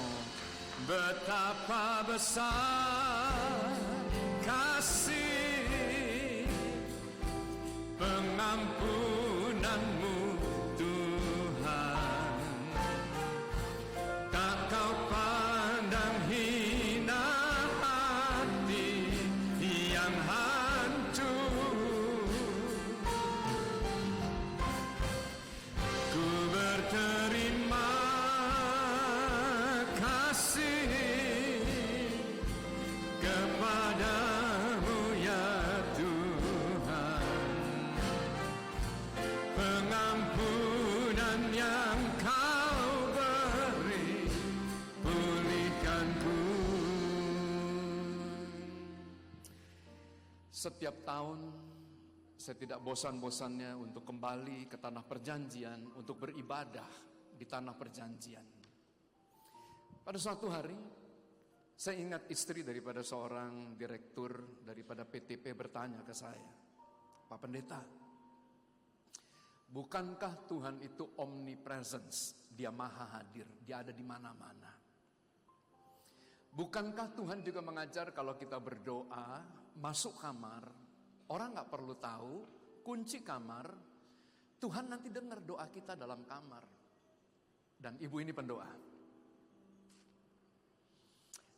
betapa besar kasih pengampunanmu Tuhan. Tak kau pandang hina hati yang hancur. Ku berterima kasih kepadamu ya Tuhan. Pengampunan yang kau beri, pulihkanku. Setiap tahun saya tidak bosan-bosannya untuk kembali ke tanah perjanjian, untuk beribadah di tanah perjanjian. Pada suatu hari, saya ingat istri daripada seorang direktur daripada PTP bertanya ke saya, Pak Pendeta, bukankah Tuhan itu omnipresence? Dia maha hadir, dia ada di mana-mana. Bukankah Tuhan juga mengajar kalau kita berdoa, masuk kamar, orang gak perlu tahu, kunci kamar, Tuhan nanti dengar doa kita dalam kamar. Dan ibu ini pendoa.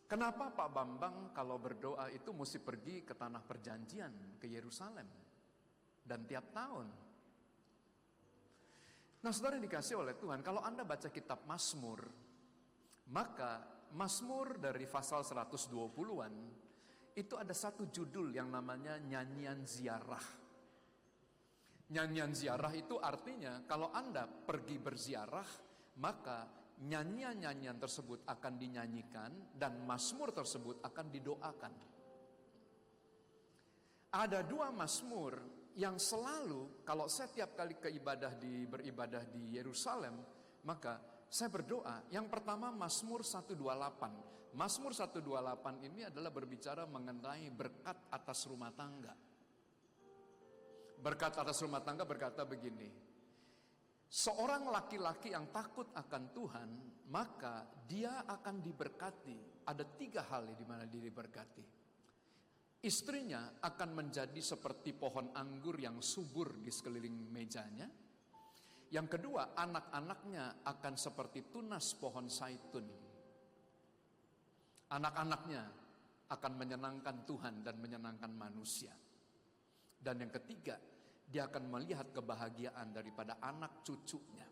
Kenapa Pak Bambang kalau berdoa itu mesti pergi ke tanah perjanjian, ke Yerusalem? Dan tiap tahun. Nah saudara yang dikasih oleh Tuhan, kalau Anda baca kitab Mazmur, maka Mazmur dari pasal 120-an, itu ada satu judul yang namanya nyanyian ziarah. Nyanyian ziarah itu artinya kalau Anda pergi berziarah, maka nyanyian-nyanyian tersebut akan dinyanyikan dan mazmur tersebut akan didoakan. Ada dua mazmur yang selalu kalau saya tiap kali beribadah di Yerusalem, maka saya berdoa. Yang pertama Mazmur 128. Mazmur 128 ini adalah berbicara mengenai berkat atas rumah tangga. Berkat atas rumah tangga berkata begini, seorang laki-laki yang takut akan Tuhan, maka dia akan diberkati. Ada 3 hal di mana dia diberkati. Istrinya akan menjadi seperti pohon anggur yang subur di sekeliling mejanya. Yang kedua, anak-anaknya akan seperti tunas pohon zaitun. Anak-anaknya akan menyenangkan Tuhan dan menyenangkan manusia. Dan yang ketiga, dia akan melihat kebahagiaan daripada anak cucunya.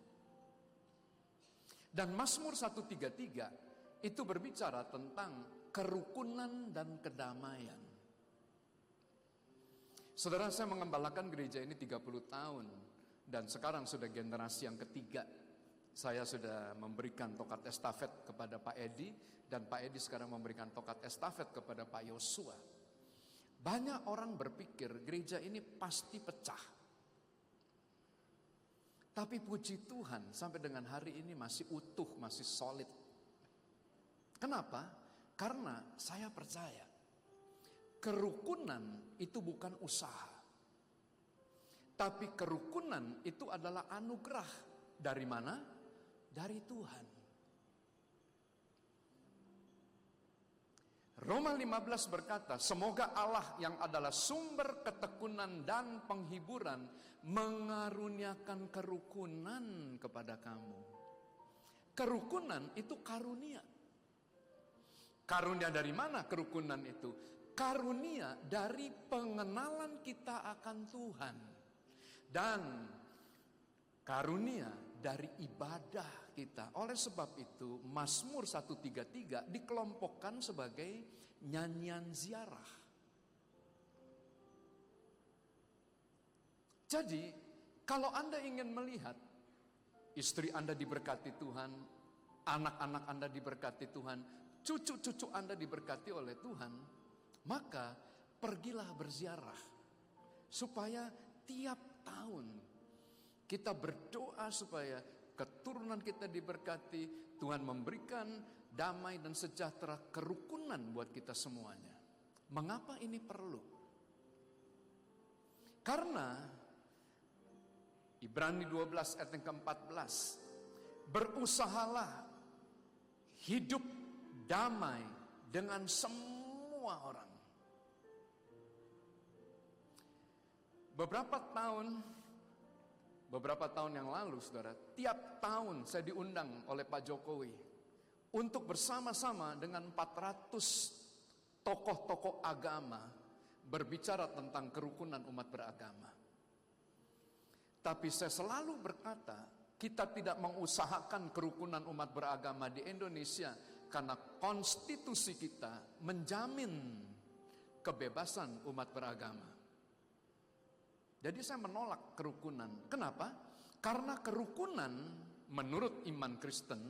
Dan Mazmur 133 itu berbicara tentang kerukunan dan kedamaian. Saudara, saya mengembalakan gereja ini 30 tahun. Dan sekarang sudah generasi yang ketiga. Saya sudah memberikan tokat estafet kepada Pak Edi. Dan Pak Edi sekarang memberikan tokat estafet kepada Pak Yosua. Banyak orang berpikir gereja ini pasti pecah. Tapi puji Tuhan sampai dengan hari ini masih utuh, masih solid. Kenapa? Karena saya percaya kerukunan itu bukan usaha. Tapi kerukunan itu adalah anugerah. Dari mana? Dari Tuhan. Roma 15 berkata, semoga Allah yang adalah sumber ketekunan dan penghiburan mengaruniakan kerukunan kepada kamu. Kerukunan itu karunia. Karunia dari mana kerukunan itu? Karunia dari pengenalan kita akan Tuhan. Dan karunia dari ibadah kita. Oleh sebab itu Mazmur 133 dikelompokkan sebagai nyanyian ziarah. Jadi kalau Anda ingin melihat istri Anda diberkati Tuhan, anak-anak Anda diberkati Tuhan, cucu-cucu Anda diberkati oleh Tuhan, maka pergilah berziarah. Supaya tiap tahun kita berdoa supaya keturunan kita diberkati, Tuhan memberikan damai dan sejahtera, kerukunan buat kita semuanya. Mengapa ini perlu? Karena Ibrani 12 ayat yang ke-14, berusahalah hidup damai dengan semua orang. Beberapa tahun yang lalu, saudara, tiap tahun saya diundang oleh Pak Jokowi untuk bersama-sama dengan 400 tokoh-tokoh agama berbicara tentang kerukunan umat beragama. Tapi saya selalu berkata, kita tidak mengusahakan kerukunan umat beragama di Indonesia karena konstitusi kita menjamin kebebasan umat beragama. Jadi saya menolak kerukunan. Kenapa? Karena kerukunan menurut iman Kristen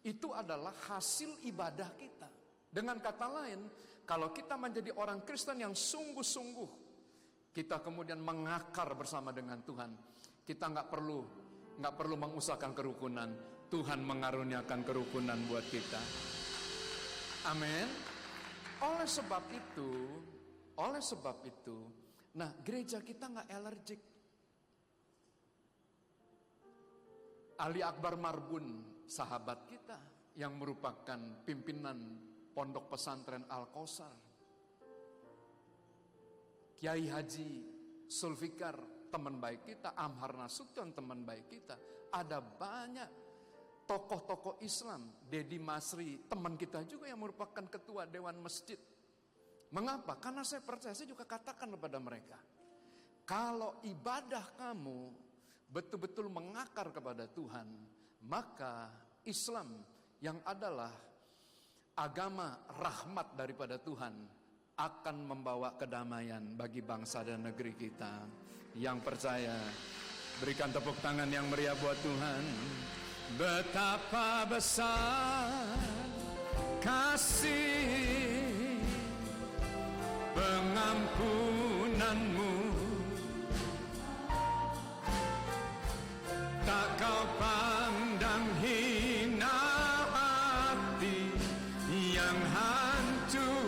itu adalah hasil ibadah kita. Dengan kata lain, kalau kita menjadi orang Kristen yang sungguh-sungguh, kita kemudian mengakar bersama dengan Tuhan, kita nggak perlu mengusahakan kerukunan. Tuhan mengaruniakan kerukunan buat kita. Amin. Oleh sebab itu, nah, gereja kita nggak alergik. Ali Akbar Marbun, sahabat kita yang merupakan pimpinan Pondok Pesantren Al-Kausar. Kiai Haji Sulfikar, teman baik kita. Amhar Nasution, teman baik kita. Ada banyak tokoh-tokoh Islam. Dedi Masri, teman kita juga yang merupakan ketua Dewan Masjid. Mengapa? Karena saya percaya, saya juga katakan kepada mereka, kalau ibadah kamu betul-betul mengakar kepada Tuhan, maka Islam yang adalah agama rahmat daripada Tuhan akan membawa kedamaian bagi bangsa dan negeri kita. Yang percaya, berikan tepuk tangan yang meriah buat Tuhan. Betapa besar kasih pengampunanmu, tak kau pandang hina hati yang hancur.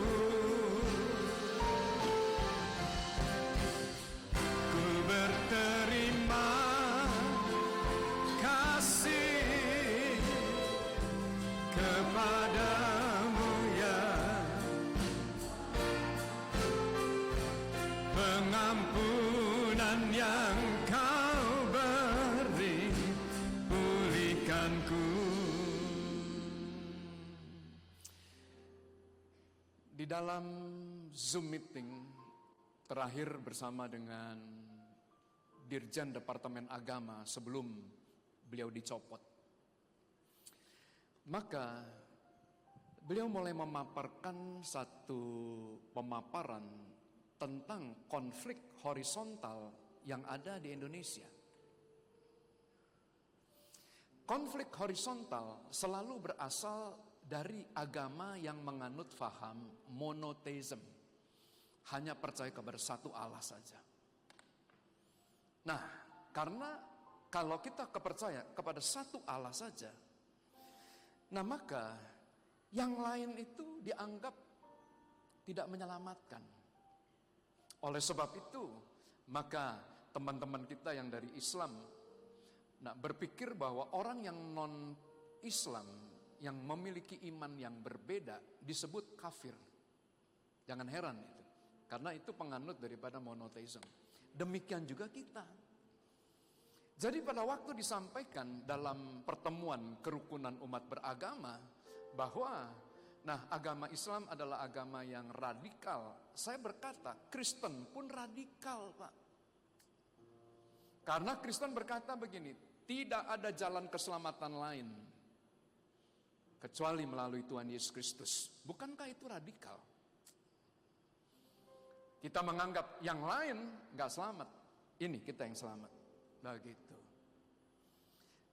Ku berterima kasih kepadamu ya, pengampunan yang kau beri pulihkanku. Di dalam Zoom meeting terakhir bersama dengan Dirjen Departemen Agama sebelum beliau dicopot, maka beliau mulai memaparkan satu pemaparan tentang konflik horizontal yang ada di Indonesia. Konflik horizontal selalu berasal dari agama yang menganut faham monoteism, hanya percaya kepada satu Allah saja. Nah, karena kalau kita percaya kepada satu Allah saja, nah maka yang lain itu dianggap tidak menyelamatkan. Oleh sebab itu, maka teman-teman kita yang dari Islam berpikir bahwa orang yang non-Islam, yang memiliki iman yang berbeda, disebut kafir. Jangan heran itu, karena itu penganut daripada monoteisme. Demikian juga kita. Jadi pada waktu disampaikan dalam pertemuan kerukunan umat beragama, bahwa agama Islam adalah agama yang radikal. Saya berkata, Kristen pun radikal, Pak. Karena Kristen berkata begini, tidak ada jalan keselamatan lain kecuali melalui Tuhan Yesus Kristus. Bukankah itu radikal? Kita menganggap yang lain gak selamat, ini kita yang selamat. Begitu.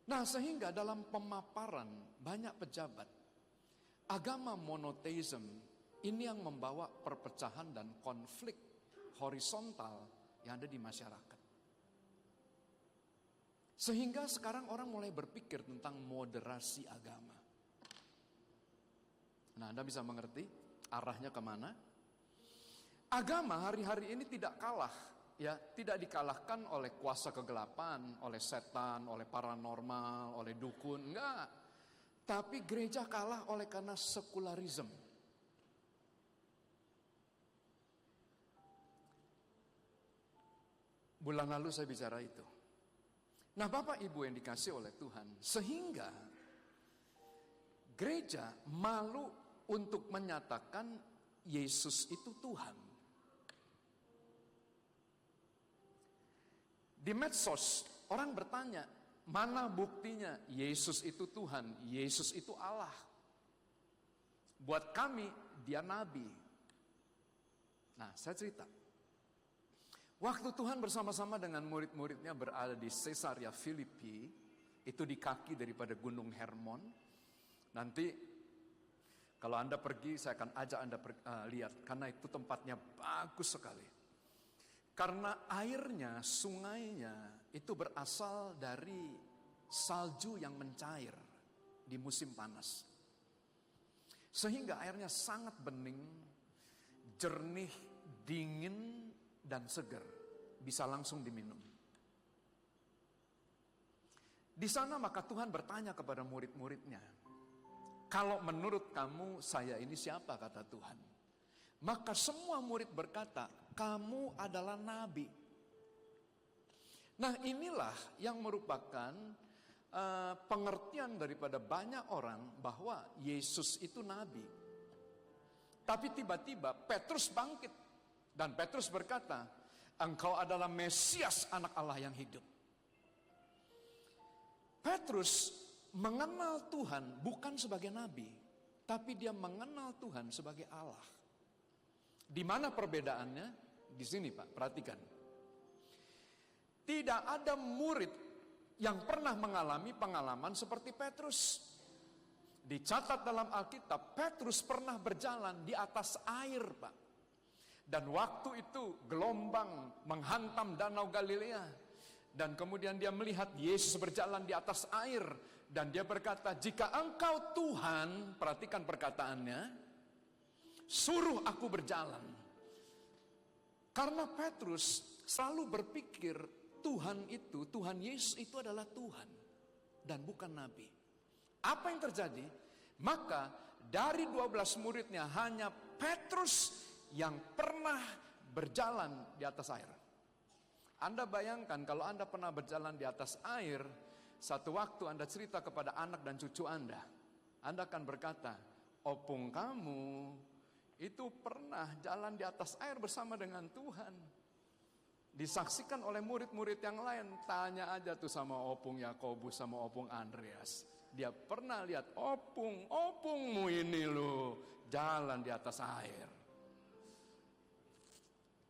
Nah, sehingga dalam pemaparan banyak pejabat, agama monoteism ini yang membawa perpecahan dan konflik horizontal yang ada di masyarakat. Sehingga sekarang orang mulai berpikir tentang moderasi agama. Nah, Anda bisa mengerti arahnya kemana? Agama hari-hari ini tidak kalah, ya, tidak dikalahkan oleh kuasa kegelapan, oleh setan, oleh paranormal, oleh dukun, enggak. Tapi gereja kalah oleh karena sekularisme. Bulan lalu saya bicara itu. Nah, Bapak Ibu yang dikasih oleh Tuhan, sehingga gereja malu untuk menyatakan Yesus itu Tuhan. Di medsos, orang bertanya, mana buktinya Yesus itu Tuhan, Yesus itu Allah. Buat kami, dia nabi. Nah, saya cerita. Waktu Tuhan bersama-sama dengan murid-muridnya berada di Caesarea Filipi, itu di kaki daripada Gunung Hermon. Nanti kalau Anda pergi, saya akan ajak Anda lihat, karena itu tempatnya bagus sekali. Karena airnya, sungainya, itu berasal dari salju yang mencair di musim panas. Sehingga airnya sangat bening, jernih, dingin, dan segar. Bisa langsung diminum. Di sana maka Tuhan bertanya kepada murid-muridnya, kalau menurut kamu saya ini siapa, kata Tuhan. Maka semua murid berkata, kamu adalah nabi. Nah, inilah yang merupakan pengertian daripada banyak orang bahwa Yesus itu nabi. Tapi tiba-tiba Petrus bangkit dan Petrus berkata, engkau adalah Mesias, anak Allah yang hidup. Petrus mengenal Tuhan bukan sebagai nabi, tapi dia mengenal Tuhan sebagai Allah. Di mana perbedaannya? Di sini, Pak, perhatikan. Tidak ada murid yang pernah mengalami pengalaman seperti Petrus. Dicatat dalam Alkitab, Petrus pernah berjalan di atas air, Pak. Dan waktu itu gelombang menghantam Danau Galilea. Dan kemudian dia melihat Yesus berjalan di atas air. Dan dia berkata, jika engkau Tuhan, perhatikan perkataannya, suruh aku berjalan. Karena Petrus selalu berpikir Tuhan Yesus itu adalah Tuhan dan bukan Nabi. Apa yang terjadi? Maka dari 12 muridnya hanya Petrus yang pernah berjalan di atas air. Anda bayangkan kalau Anda pernah berjalan di atas air, satu waktu Anda cerita kepada anak dan cucu Anda akan berkata, opung kamu itu pernah jalan di atas air bersama dengan Tuhan. Disaksikan oleh murid-murid yang lain. Tanya aja tuh sama opung Yakobus, sama opung Andreas. Dia pernah lihat opungmu ini loh jalan di atas air.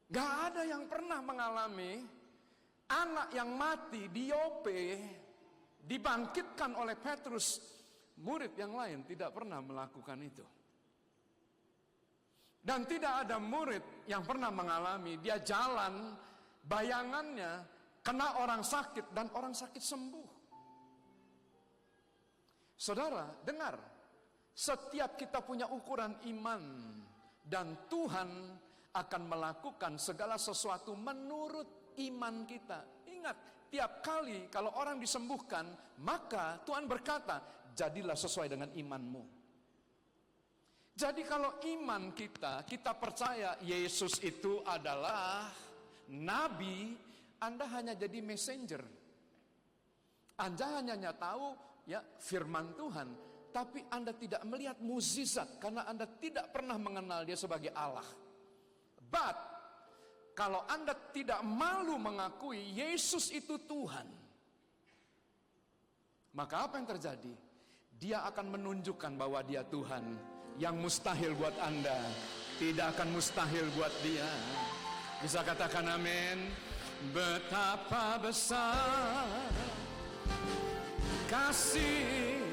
Gak ada yang pernah mengalami anak yang mati di Yope dibangkitkan oleh Petrus. Murid yang lain tidak pernah melakukan itu. Dan tidak ada murid yang pernah mengalami dia jalan, bayangannya kena orang sakit dan orang sakit sembuh. Saudara, dengar, setiap kita punya ukuran iman dan Tuhan akan melakukan segala sesuatu menurut iman kita. Ingat, tiap kali kalau orang disembuhkan, maka Tuhan berkata, jadilah sesuai dengan imanmu. Jadi kalau iman kita percaya Yesus itu adalah nabi, Anda hanya jadi messenger. Anda hanya tahu ya firman Tuhan, tapi Anda tidak melihat mukjizat karena Anda tidak pernah mengenal dia sebagai Allah. But kalau Anda tidak malu mengakui Yesus itu Tuhan, maka apa yang terjadi? Dia akan menunjukkan bahwa dia Tuhan. Yang mustahil buat Anda tidak akan mustahil buat dia. Bisa katakan amin. Betapa besar kasih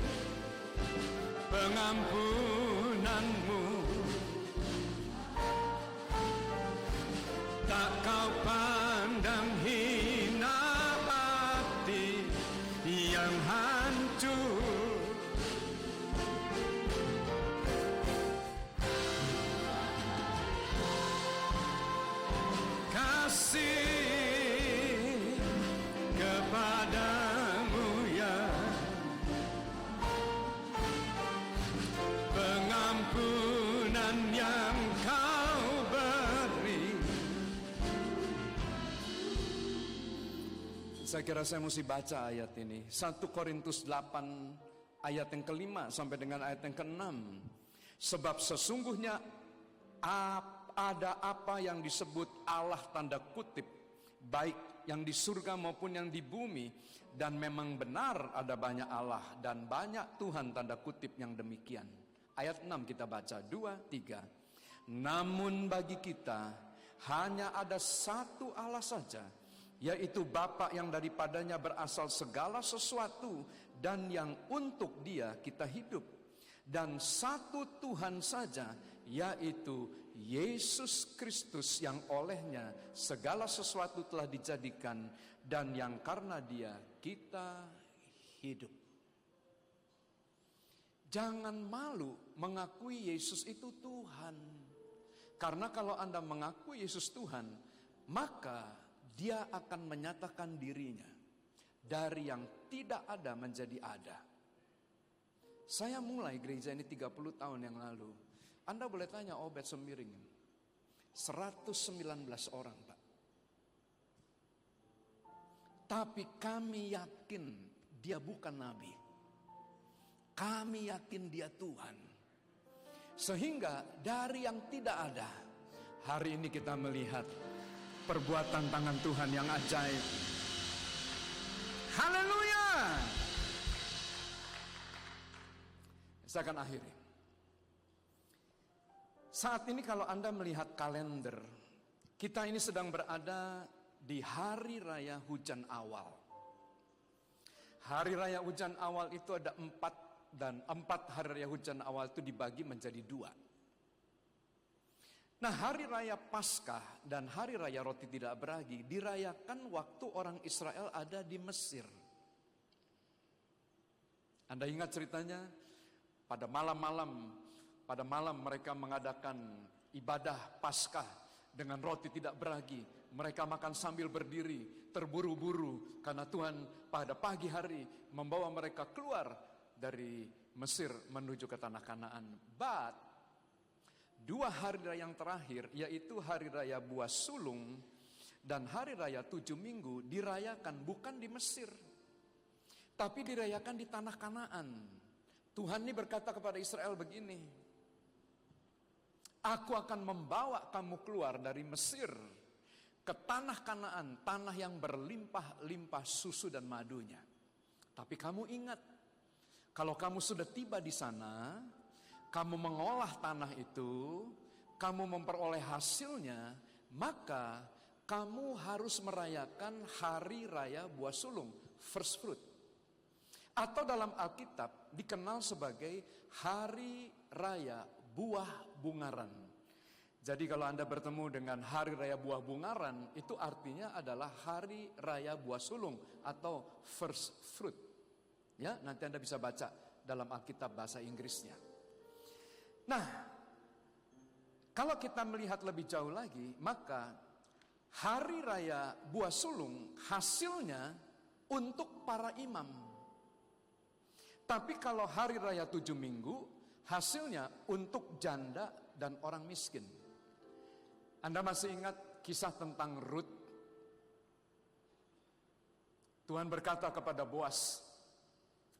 pengampunanmu tak kau pandang hina hati yang hancur. Kasih kepadamu ya, pengampunan yang kau beri. Saya kira saya mesti baca ayat ini. 1 Korintus 8 ayat yang ke-5 sampai dengan ayat yang ke-6. Sebab sesungguhnya ada apa yang disebut Allah tanda kutip, baik yang di surga maupun yang di bumi, dan memang benar ada banyak Allah dan banyak Tuhan tanda kutip yang demikian. Ayat 6 kita baca, 2, 3. Namun bagi kita hanya ada satu Allah saja, yaitu Bapa yang daripadanya berasal segala sesuatu dan yang untuk Dia kita hidup. Dan satu Tuhan saja, yaitu Yesus Kristus yang olehnya segala sesuatu telah dijadikan dan yang karena Dia kita hidup. Jangan malu mengakui Yesus itu Tuhan. Karena kalau Anda mengakui Yesus Tuhan, maka Dia akan menyatakan dirinya dari yang tidak ada menjadi ada. Saya mulai gereja ini 30 tahun yang lalu. Anda boleh tanya Obed Semiring, 119 orang Pak. Tapi kami yakin dia bukan nabi. Kami yakin dia Tuhan. Sehingga dari yang tidak ada, hari ini kita melihat perbuatan tangan Tuhan yang ajaib. Haleluya. Saya akan akhiri. Saat ini kalau Anda melihat kalender, kita ini sedang berada di hari raya hujan awal. Hari raya hujan awal itu ada 4, dan 4 hari raya hujan awal itu dibagi menjadi 2. Nah, hari raya Paskah dan hari raya roti tidak beragi dirayakan waktu orang Israel ada di Mesir. Anda ingat ceritanya? Pada malam mereka mengadakan ibadah Paskah dengan roti tidak beragi. Mereka makan sambil berdiri, terburu-buru karena Tuhan pada pagi hari membawa mereka keluar dari Mesir menuju ke tanah Kanaan. But 2 hari raya yang terakhir, yaitu hari raya buah sulung dan hari raya 7 minggu, dirayakan bukan di Mesir, tapi dirayakan di tanah Kanaan. Tuhan ini berkata kepada Israel begini, aku akan membawa kamu keluar dari Mesir ke tanah Kanaan, tanah yang berlimpah-limpah susu dan madunya. Tapi kamu ingat, kalau kamu sudah tiba di sana, kamu mengolah tanah itu, kamu memperoleh hasilnya, maka kamu harus merayakan hari raya buah sulung, first fruit. Atau dalam Alkitab dikenal sebagai hari raya buah bungaran. Jadi kalau Anda bertemu dengan hari raya buah bungaran, itu artinya adalah hari raya buah sulung atau first fruit. Ya, nanti Anda bisa baca dalam Alkitab bahasa Inggrisnya. Nah, kalau kita melihat lebih jauh lagi, maka hari raya buah sulung hasilnya untuk para imam. Tapi kalau hari raya 7 minggu, hasilnya untuk janda dan orang miskin. Anda masih ingat kisah tentang Rut? Tuhan berkata kepada Boas,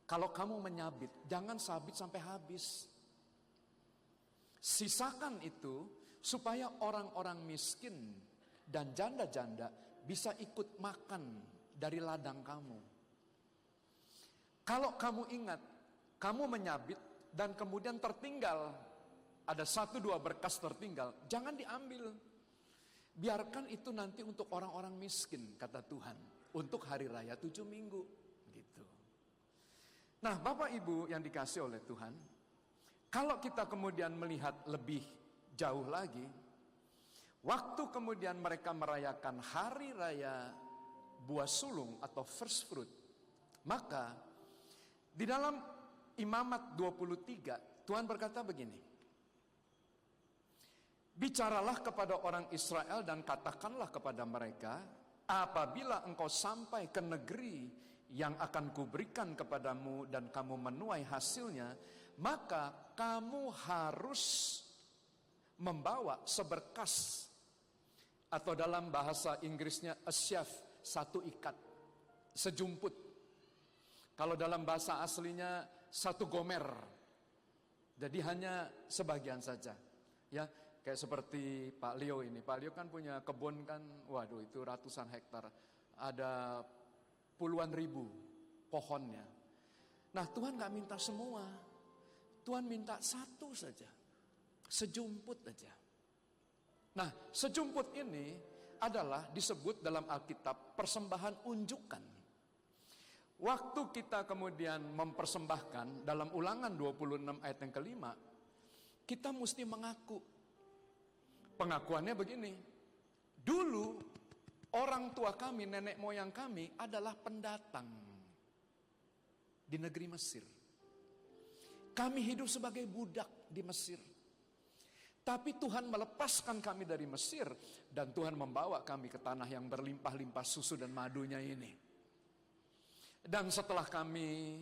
kalau kamu menyabit, jangan sabit sampai habis. Sisakan itu supaya orang-orang miskin dan janda-janda bisa ikut makan dari ladang kamu. Kalau kamu ingat, kamu menyabit dan kemudian tertinggal, ada 1-2 berkas tertinggal, jangan diambil. Biarkan itu nanti untuk orang-orang miskin, kata Tuhan, untuk hari raya 7 minggu. Gitu. Nah, Bapak Ibu yang dikasih oleh Tuhan, kalau kita kemudian melihat lebih jauh lagi, waktu kemudian mereka merayakan hari raya buah sulung atau first fruit, maka di dalam Imamat 23, Tuhan berkata begini, bicaralah kepada orang Israel dan katakanlah kepada mereka, apabila engkau sampai ke negeri yang akan kuberikan kepadamu dan kamu menuai hasilnya, maka kamu harus membawa seberkas, atau dalam bahasa Inggrisnya a sheaf, satu ikat, sejumput. Kalau dalam bahasa aslinya satu gomer. Jadi hanya sebagian saja. Ya, kayak seperti Pak Leo ini. Pak Leo kan punya kebun kan, waduh itu ratusan hektar. Ada puluhan ribu pohonnya. Nah, Tuhan gak minta semua. Tuhan minta satu saja. Sejumput aja. Nah, sejumput ini adalah disebut dalam Alkitab persembahan unjukan. Waktu kita kemudian mempersembahkan dalam Ulangan 26 ayat yang kelima, kita mesti mengaku. Pengakuannya begini, dulu orang tua kami, nenek moyang kami adalah pendatang di negeri Mesir. Kami hidup sebagai budak di Mesir. Tapi Tuhan melepaskan kami dari Mesir dan Tuhan membawa kami ke tanah yang berlimpah-limpah susu dan madunya ini. Dan setelah kami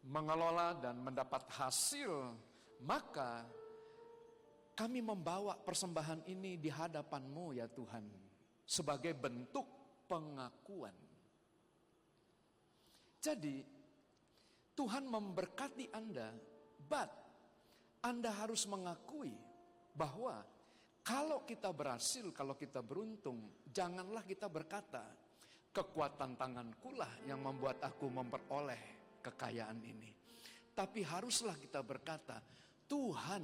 mengelola dan mendapat hasil, maka kami membawa persembahan ini di hadapan-Mu ya Tuhan, sebagai bentuk pengakuan. Jadi, Tuhan memberkati Anda, but Anda harus mengakui bahwa kalau kita berhasil, kalau kita beruntung, janganlah kita berkata, kekuatan tangankulah yang membuat aku memperoleh kekayaan ini. Tapi haruslah kita berkata, Tuhan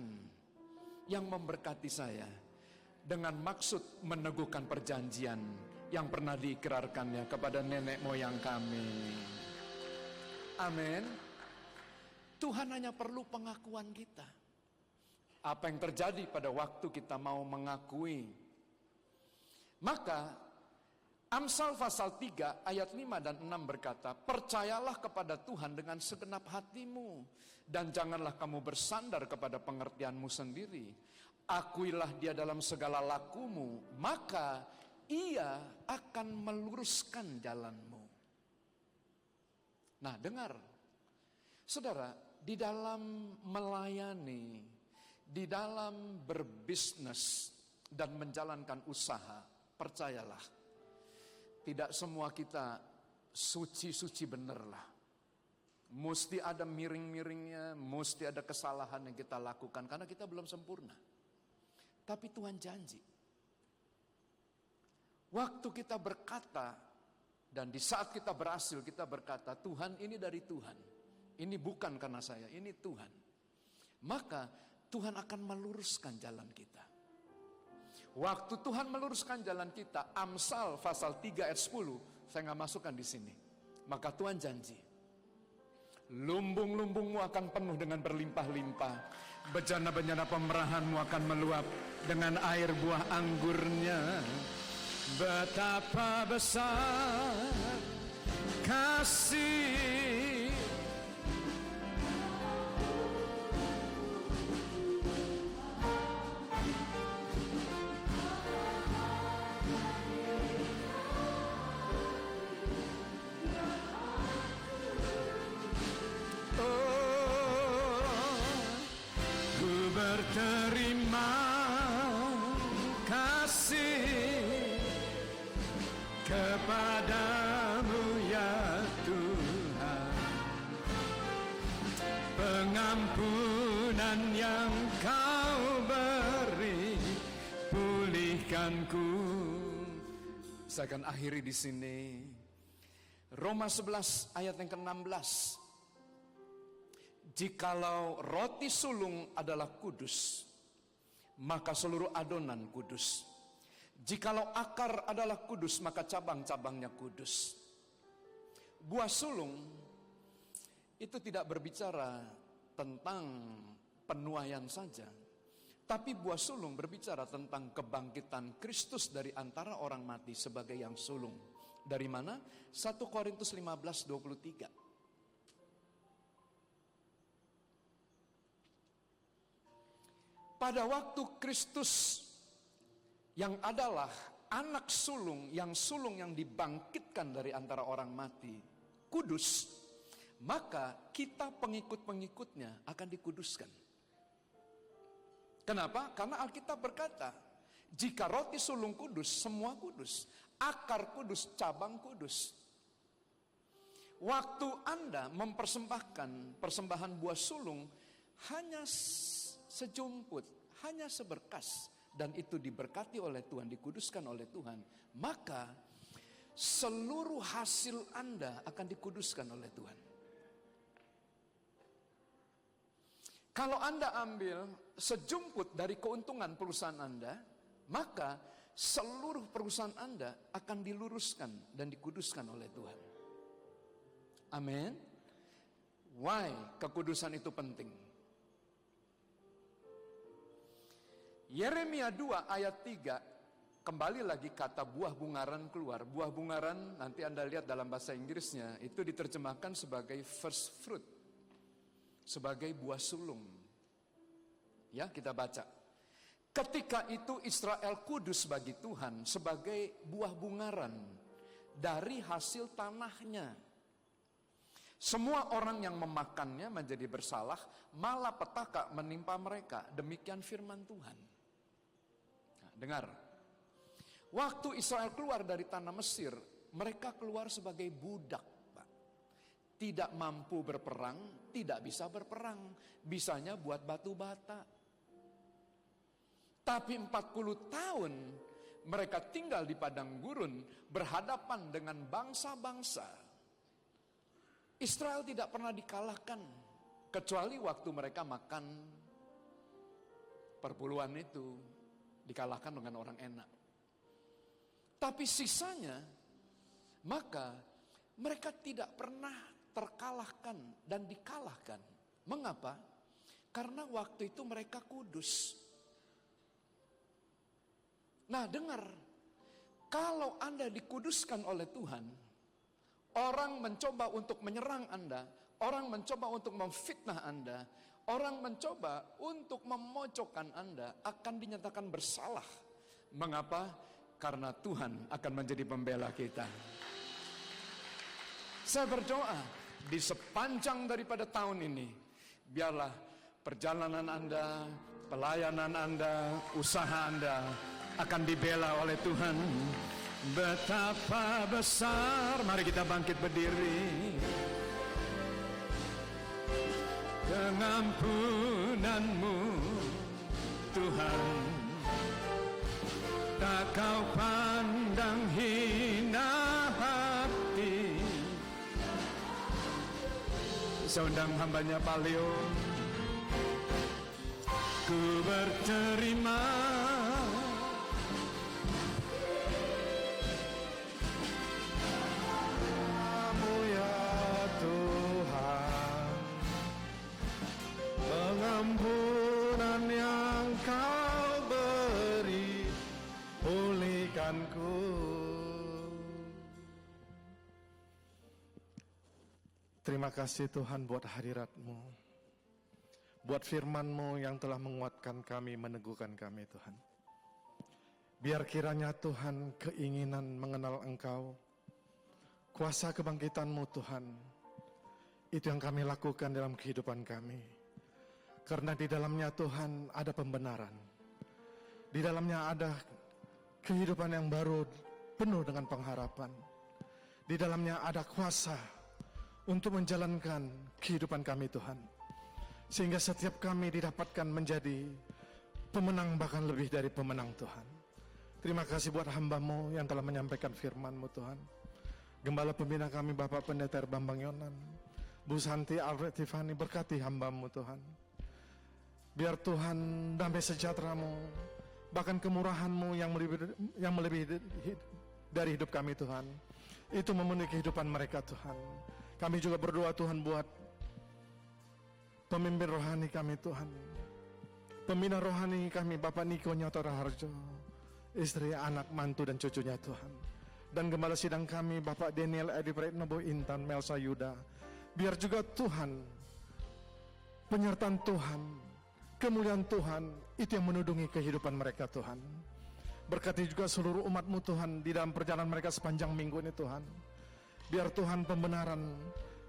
yang memberkati saya dengan maksud meneguhkan perjanjian yang pernah diikrarkannya kepada nenek moyang kami. Amin. Tuhan hanya perlu pengakuan kita. Apa yang terjadi pada waktu kita mau mengakui? Maka Amsal pasal 3 ayat 5 dan 6 berkata, percayalah kepada Tuhan dengan segenap hatimu dan janganlah kamu bersandar kepada pengertianmu sendiri. Akuilah dia dalam segala lakumu, maka ia akan meluruskan jalanmu. Nah, dengar. Saudara, di dalam melayani, di dalam berbisnis dan menjalankan usaha, percayalah, tidak semua kita suci-suci bener lah. Mesti ada miring-miringnya, mesti ada kesalahan yang kita lakukan karena kita belum sempurna. Tapi Tuhan janji, waktu kita berkata dan di saat kita berhasil kita berkata, Tuhan ini dari Tuhan, ini bukan karena saya, ini Tuhan. Maka Tuhan akan meluruskan jalan kita. Waktu Tuhan meluruskan jalan kita, Amsal pasal 3 ayat 10, saya nggak masukkan di sini. Maka Tuhan janji, lumbung-lumbungmu akan penuh dengan berlimpah-limpah, bejana-bejana pemerahanmu akan meluap dengan air buah anggurnya. Betapa besar kasih terima kasih kepadamu ya Tuhan, pengampunan yang kau beri pulihkanku. Saya akan akhiri di sini. Roma 11 ayat yang ke-16. Jikalau roti sulung adalah kudus, maka seluruh adonan kudus. Jikalau akar adalah kudus, maka cabang-cabangnya kudus. Buah sulung itu tidak berbicara tentang penuaian saja, tapi buah sulung berbicara tentang kebangkitan Kristus dari antara orang mati sebagai yang sulung. Dari mana? 1 Korintus 15:23. Pada waktu Kristus yang adalah anak sulung yang dibangkitkan dari antara orang mati, kudus, maka kita pengikut-pengikutnya akan dikuduskan. Kenapa? Karena Alkitab berkata, jika roti sulung kudus, semua kudus. Akar kudus, cabang kudus. Waktu Anda mempersembahkan persembahan buah sulung, hanya sejumput, hanya seberkas, dan itu diberkati oleh Tuhan, dikuduskan oleh Tuhan, maka seluruh hasil Anda akan dikuduskan oleh Tuhan. Kalau Anda ambil sejumput dari keuntungan perusahaan Anda, maka seluruh perusahaan Anda akan diluruskan dan dikuduskan oleh Tuhan. Amin. Why kekudusan itu penting? Yeremia 2 ayat 3, kembali lagi kata buah bungaran keluar. Buah bungaran nanti Anda lihat dalam bahasa Inggrisnya, itu diterjemahkan sebagai first fruit, sebagai buah sulung. Ya, kita baca. Ketika itu Israel kudus bagi Tuhan sebagai buah bungaran dari hasil tanahnya. Semua orang yang memakannya menjadi bersalah, malapetaka menimpa mereka. Demikian firman Tuhan. Nah, dengar. Waktu Israel keluar dari tanah Mesir, mereka keluar sebagai budak, Pak. Tidak mampu berperang, tidak bisa berperang. Bisanya buat batu bata. Tapi 40 tahun mereka tinggal di padang gurun berhadapan dengan bangsa-bangsa. Israel tidak pernah dikalahkan kecuali waktu mereka makan perpuluhan itu, dikalahkan dengan orang enak. Tapi sisanya, maka mereka tidak pernah terkalahkan dan dikalahkan. Mengapa? Karena waktu itu mereka kudus. Nah, dengar, kalau Anda dikuduskan oleh Tuhan, orang mencoba untuk menyerang Anda, orang mencoba untuk memfitnah Anda, orang mencoba untuk memojokkan Anda, akan dinyatakan bersalah. Mengapa? Karena Tuhan akan menjadi pembela kita. Saya berdoa, di sepanjang daripada tahun ini, biarlah perjalanan Anda, pelayanan Anda, usaha Anda akan dibela oleh Tuhan. Betapa besar, mari kita bangkit berdiri. Pengampunan-Mu Tuhan, tak Kau pandang hina hati. Saya undang hambanya Pak Leo, ku berterima pengampunan yang Kau beri, pulihkanku. Terima kasih Tuhan buat hadirat-Mu, buat firman-Mu yang telah menguatkan kami, meneguhkan kami Tuhan. Biar kiranya Tuhan keinginan mengenal Engkau, kuasa kebangkitan-Mu Tuhan, itu yang kami lakukan dalam kehidupan kami. Karena di dalamnya Tuhan ada pembenaran. Di dalamnya ada kehidupan yang baru penuh dengan pengharapan. Di dalamnya ada kuasa untuk menjalankan kehidupan kami Tuhan. Sehingga setiap kami didapatkan menjadi pemenang, bahkan lebih dari pemenang Tuhan. Terima kasih buat hamba-Mu yang telah menyampaikan firman-Mu Tuhan. Gembala pembina kami Bapak Pendeta Bambang Yonan, Bu Santi Alfred Tiffany, berkati hamba-Mu Tuhan. Biar Tuhan damai sejahtera-Mu, bahkan kemurahan-Mu yang melebihi dari hidup kami Tuhan, itu memenuhi kehidupan mereka Tuhan. Kami juga berdoa Tuhan buat pemimpin rohani kami Tuhan, pembina rohani kami Bapak Niko Nyoto Raharjo, istri, anak, mantu dan cucunya Tuhan, dan gembala sidang kami Bapak Daniel Edi Praetno Intan Melsa Yuda. Biar juga Tuhan, penyertaan Tuhan, kemuliaan Tuhan itu yang menudungi kehidupan mereka Tuhan. Berkati juga seluruh umat-Mu Tuhan di dalam perjalanan mereka sepanjang minggu ini Tuhan. Biar Tuhan pembenaran,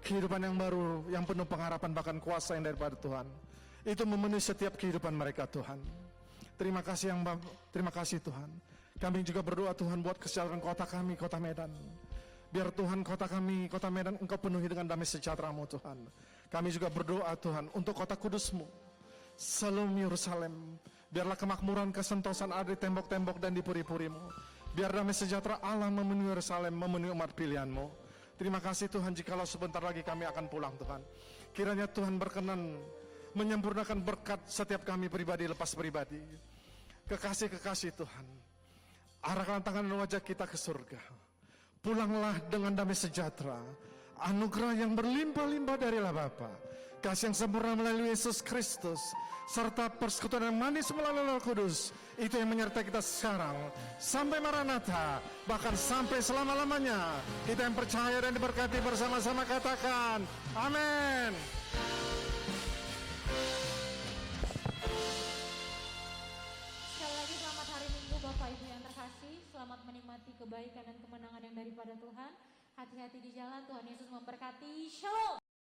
kehidupan yang baru, yang penuh pengharapan bahkan kuasa yang daripada Tuhan, itu memenuhi setiap kehidupan mereka Tuhan. Terima kasih Tuhan. Kami juga berdoa Tuhan buat kesejahteraan kota kami, kota Medan. Biar Tuhan kota kami, kota Medan Engkau penuhi dengan damai sejahtera-Mu Tuhan. Kami juga berdoa Tuhan untuk kota kudus-Mu, Salom Yerusalem. Biarlah kemakmuran, kesentosan ada di tembok-tembok dan di puri-puri-Mu. Biar damai sejahtera Allah memenuhi Yerusalem, memenuhi umat pilihan-Mu. Terima kasih Tuhan, jikalau sebentar lagi kami akan pulang Tuhan. Kiranya Tuhan berkenan menyempurnakan berkat setiap kami pribadi lepas pribadi. Kekasih-kekasih Tuhan, arahkan tangan dan wajah kita ke surga. Pulanglah dengan damai sejahtera, anugerah yang berlimpah-limpah dari Allah Bapa, kasih yang sempurna melalui Yesus Kristus, serta persekutuan yang manis melalui Roh Kudus, itu yang menyertai kita sekarang sampai Maranatha, bahkan sampai selama-lamanya. Kita yang percaya dan diberkati bersama-sama katakan amin. Sekali lagi selamat hari Minggu Bapak Ibu yang terkasih. Selamat menikmati kebaikan dan kemenangan yang daripada Tuhan. Hati-hati di jalan, Tuhan Yesus memberkati. Shalom.